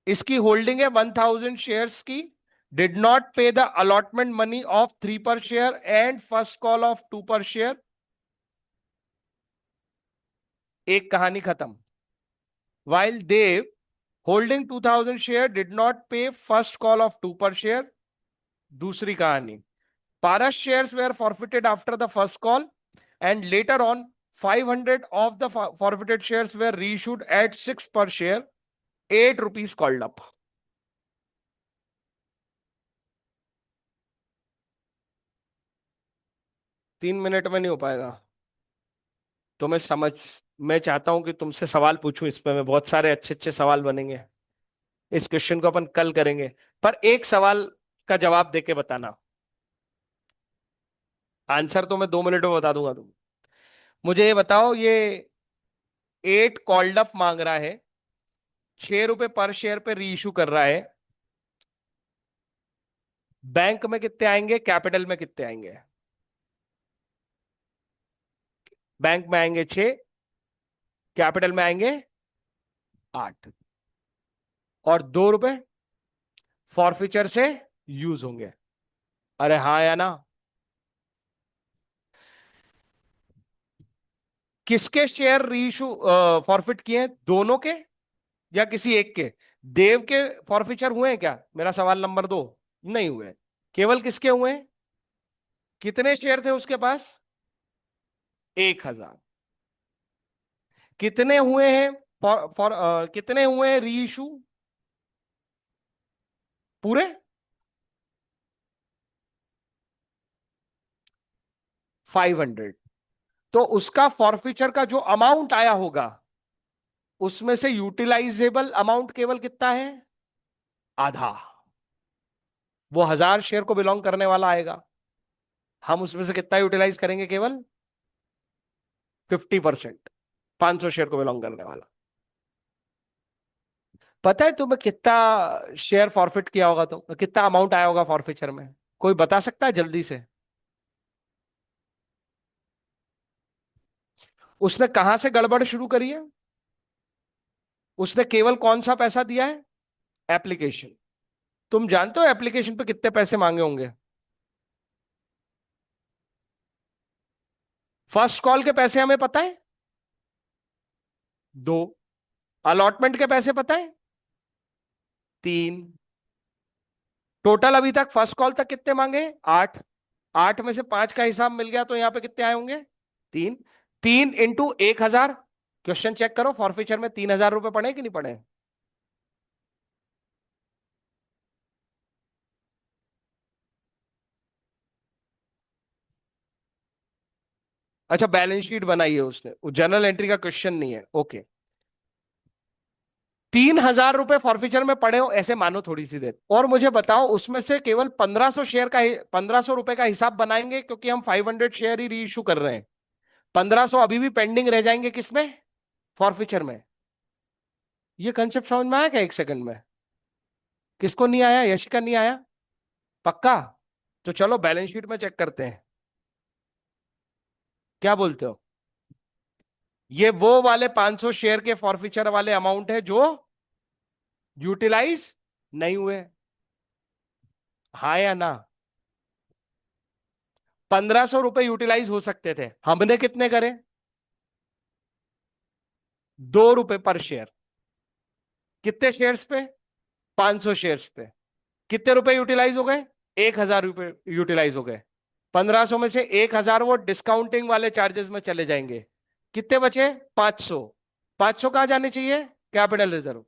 इसकी होल्डिंग है 1,000 शेयर्स की, did not pay the allotment money of 3 per share and first call of 2 पर शेयर। एक कहानी खत्म। While Dev holding 2,000 share did not pay first call of 2 पर शेयर। दूसरी कहानी, Paras shares were forfeited after the first call and later on 500 of the forfeited shares were reissued at 6 per share, 8 rupees called up। 3 minute में नहीं हो पाएगा। तो मैं चाहता हूं कि तुमसे सवाल पूछूं, इस पे मैं बहुत सारे अच्छे अच्छे सवाल बनेंगे। इस क्वेश्चन को अपन कल करेंगे, पर एक सवाल का जवाब देके बताना। आंसर तो मैं 2 मिनट में बता दूंगा तुम। मुझे ये बताओ, ये 8 कॉल्ड अप मांग रहा है, 6 रुपए पर शेयर पे री इशू कर रहा है। बैंक में कितने आएंगे, कैपिटल में कितने आएंगे? बैंक में आएंगे 6, कैपिटल में आएंगे 8, और 2 रुपए फॉरफीचर से यूज होंगे। अरे हाँ या ना? किसके शेयर री इशू फॉरफिट किए हैं, दोनों के या किसी एक के? देव के फॉरफीचर हुए हैं क्या, मेरा सवाल नंबर 2? नहीं हुए। केवल किसके हुए हैं? कितने शेयर थे उसके पास? 1,000। कितने हुए हैं कितने हुए हैं री इशू? पूरे 500। तो उसका फॉरफीचर का जो अमाउंट आया होगा, उसमें से यूटिलाइजेबल अमाउंट केवल कितना है? आधा। वो 1,000 शेयर को बिलोंग करने वाला आएगा। हम उसमें से कितना यूटिलाइज करेंगे? केवल 50%। 500 शेयर को बिलोंग करने वाला। पता है तुम्हें कितना शेयर फॉरफिट किया होगा, तो कितना अमाउंट आया होगा फॉरफिचर में? कोई बता सकता है जल्दी से? उसने कहां से गड़बड़ शुरू करी है? उसने केवल कौन सा पैसा दिया है? एप्लीकेशन। तुम जानते हो एप्लीकेशन पे कितने पैसे मांगे होंगे? फर्स्ट कॉल के पैसे हमें पता है, 2। अलॉटमेंट के पैसे पता है, 3। टोटल अभी तक फर्स्ट कॉल तक कितने मांगे? 8। 8 में से 5 का हिसाब मिल गया, तो यहां पे कितने आए होंगे? 3। 3 इंटू 1,000। क्वेश्चन चेक करो, फॉरफीचर में 3,000 रुपए पड़े कि नहीं पड़े? अच्छा, बैलेंस शीट बनाई है उसने, वो जनरल एंट्री का क्वेश्चन नहीं है, ओके। 3,000 रुपए फॉरफीचर में पड़े हो ऐसे मानो थोड़ी सी देर, और मुझे बताओ उसमें से केवल 1,500 शेयर का 1,500 रुपए का हिसाब बनाएंगे, क्योंकि हम 500 शेयर ही री इशू कर रहे हैं। 1,500 अभी भी पेंडिंग रह जाएंगे, किसमें? फॉरफीचर में। ये कंसेप्ट समझ में आया क्या एक सेकंड में? किसको नहीं आया? यशिका नहीं आया? पक्का? तो चलो बैलेंस शीट में चेक करते हैं। क्या बोलते हो? ये वो वाले 500 शेयर के फॉरफीचर वाले अमाउंट है जो यूटिलाइज नहीं हुए। हाँ या ना? 1,500 रुपए यूटिलाइज हो सकते थे, हमने कितने करे? 2 रुपए पर शेयर। कितने शेयर्स पे? 500 शेयर्स पे। कितने रुपए यूटिलाइज हो गए? 1,000 रुपए यूटिलाइज हो गए। 1,500 में से 1,000 वो डिस्काउंटिंग वाले चार्जेस में चले जाएंगे। कितने बचे? 500। 500 कहां जाने चाहिए? Capital reserve.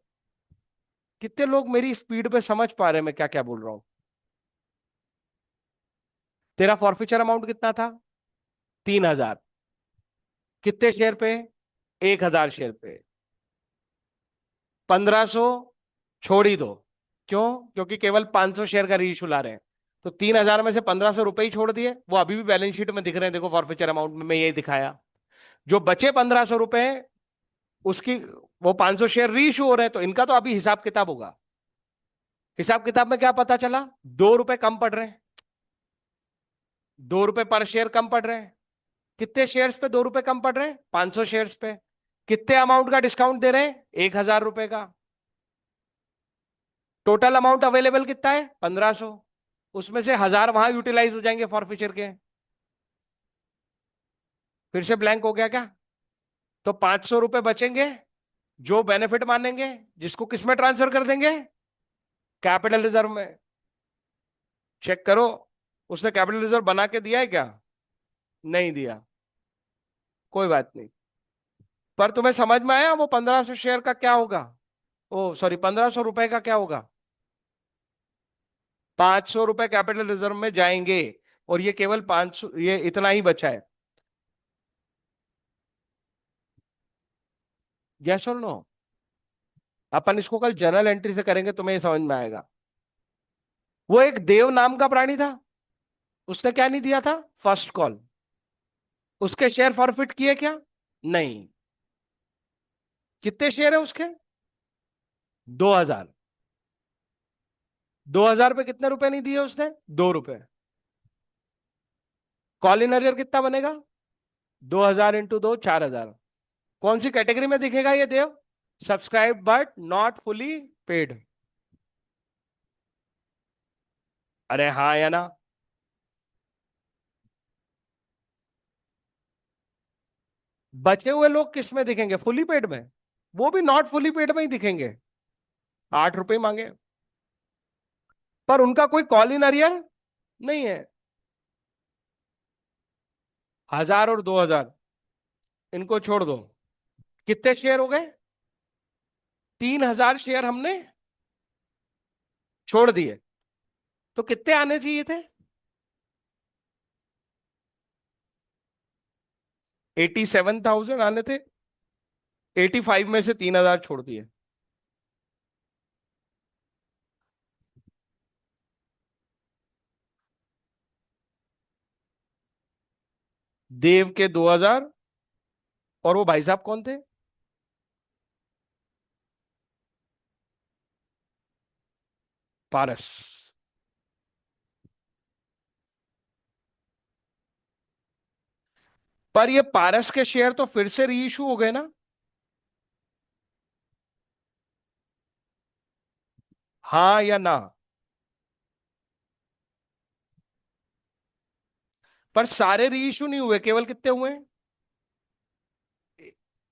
कितने लोग मेरी स्पीड पे समझ पा रहे हैं मैं क्या क्या बोल रहा हूं? तेरा फॉरफीचर अमाउंट कितना था? 3,000। कितने शेयर पे? 1,000 शेयर पे। 1,500 छोड़ ही दो। क्यों? क्योंकि केवल 500 शेयर का रीइशू ला रहे हैं। तो 3,000 में से 1,500 रुपए ही छोड़ दिए, वो अभी भी बैलेंस शीट में दिख रहे हैं, देखो फॉरफीचर अमाउंट में मैं ये दिखाया। जो बचे 1,500 रुपए, उसकी वो 500 शेयर री इशू हो रहे हैं, तो इनका तो अभी हिसाब किताब होगा। हिसाब किताब में क्या पता चला? 2 रुपए कम पड़ रहे हैं। 2 रुपए पर शेयर कम पड़ रहे हैं। कितने शेयर्स पे 2 रुपए कम पड़ रहे हैं? 500 शेयर्स पे। कितने अमाउंट का डिस्काउंट दे रहे हैं? 1,000 रुपए का। टोटल अमाउंट अवेलेबल कितना है? 1,500। उसमें से 1,000 वहां यूटिलाइज हो जाएंगे फॉरफीचर के। फिर से ब्लैंक हो गया क्या? तो 500 रुपए बचेंगे, जो बेनिफिट मानेंगे, जिसको किस में ट्रांसफर कर देंगे? कैपिटल रिजर्व में। चेक करो, उसने कैपिटल रिजर्व बना के दिया है क्या? नहीं दिया। कोई बात नहीं। पर तुम्हें समझ में आया वो 1,500 शेयर का क्या होगा? ओ सॉरी, 1,500 रुपए का क्या होगा? 500 रुपए कैपिटल रिजर्व में जाएंगे, और ये केवल 500, ये इतना ही बचा है। यस और नो? अपन इसको कल जर्नल एंट्री से करेंगे, तुम्हें ये समझ में आएगा। वो एक देव नाम का प्राणी था, उसने क्या नहीं दिया था? First call. उसके शेयर फॉरफिट किए क्या? नहीं। कितने शेयर है उसके? 2000। 2000 पे कितने रुपए नहीं दिए उसने? 2 रुपए। कॉल इन अरियर कितना बनेगा? 2000 इंटू 2, 4000। कौन सी कैटेगरी में दिखेगा ये Dev? Subscribe but not fully paid. अरे हाँ या ना? बचे हुए लोग किस में दिखेंगे? फुली पेड में। वो भी नॉट फुली पेड में ही दिखेंगे। 8 रुपए मांगे, पर उनका कोई कॉल इन अरियर नहीं है। 1000 और 2000, इनको छोड़ दो। कितने शेयर हो गए? 3000 शेयर हमने छोड़ दिए। तो कितने आने चाहिए थे? 87,000 आने थे। 85 में से 3000 छोड़ दिए। देव के 2000, और वो भाई साहब कौन थे? पारस। पर ये पारस के शेयर तो फिर से री इशू हो गए ना? हाँ या ना? पर सारे री इशू नहीं हुए, केवल कितने हुए?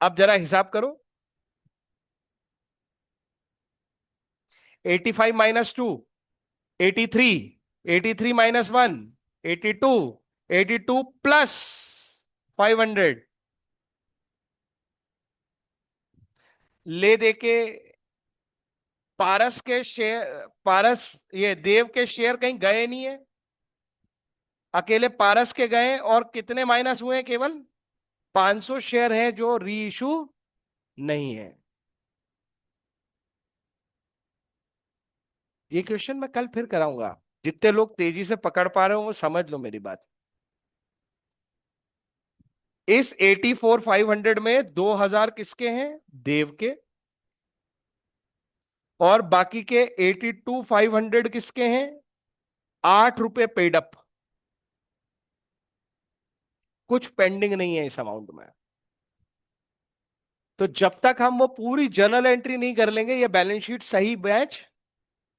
अब जरा हिसाब करो। 85 - 2, 83। 83 - 1, 82। 82 + 500। ले दे के पारस के शेयर, पारस, ये देव के शेयर कहीं गए नहीं है, अकेले पारस के गए। और कितने माइनस हुए? केवल 500 शेयर हैं जो री इशू नहीं है। ये क्वेश्चन मैं कल फिर कराऊंगा। जितने लोग तेजी से पकड़ पा रहे हो वो समझ लो मेरी बात। इस 84,500 में 2000 किसके हैं? देव के। और बाकी के 82,500 किसके हैं? 8 रुपए पेड अप। कुछ पेंडिंग नहीं है इस अमाउंट में। तो जब तक हम वो पूरी जर्नल एंट्री नहीं कर लेंगे, ये बैलेंस शीट सही मैच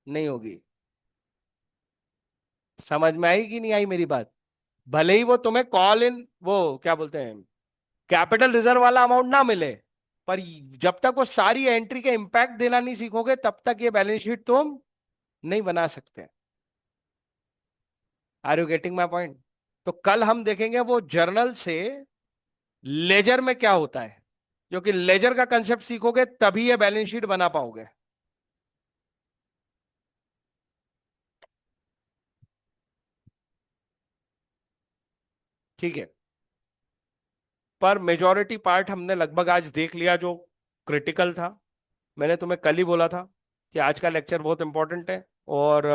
नहीं होगी। समझ में आई कि नहीं आई मेरी बात? भले ही वो तुम्हें कॉल इन, वो क्या बोलते हैं, कैपिटल रिजर्व वाला अमाउंट ना मिले, पर जब तक वो सारी एंट्री के इंपैक्ट देना नहीं सीखोगे तब तक ये बैलेंस शीट तुम नहीं बना सकते। Are you getting my point? तो कल हम देखेंगे वो जर्नल से लेजर में क्या होता है, क्योंकि लेजर का कंसेप्ट सीखोगे तभी ये बैलेंस शीट बना पाओगे। ठीक है। पर मेजॉरिटी पार्ट हमने लगभग आज देख लिया जो क्रिटिकल था। मैंने तुम्हें कल ही बोला था कि आज का लेक्चर बहुत इंपॉर्टेंट है। और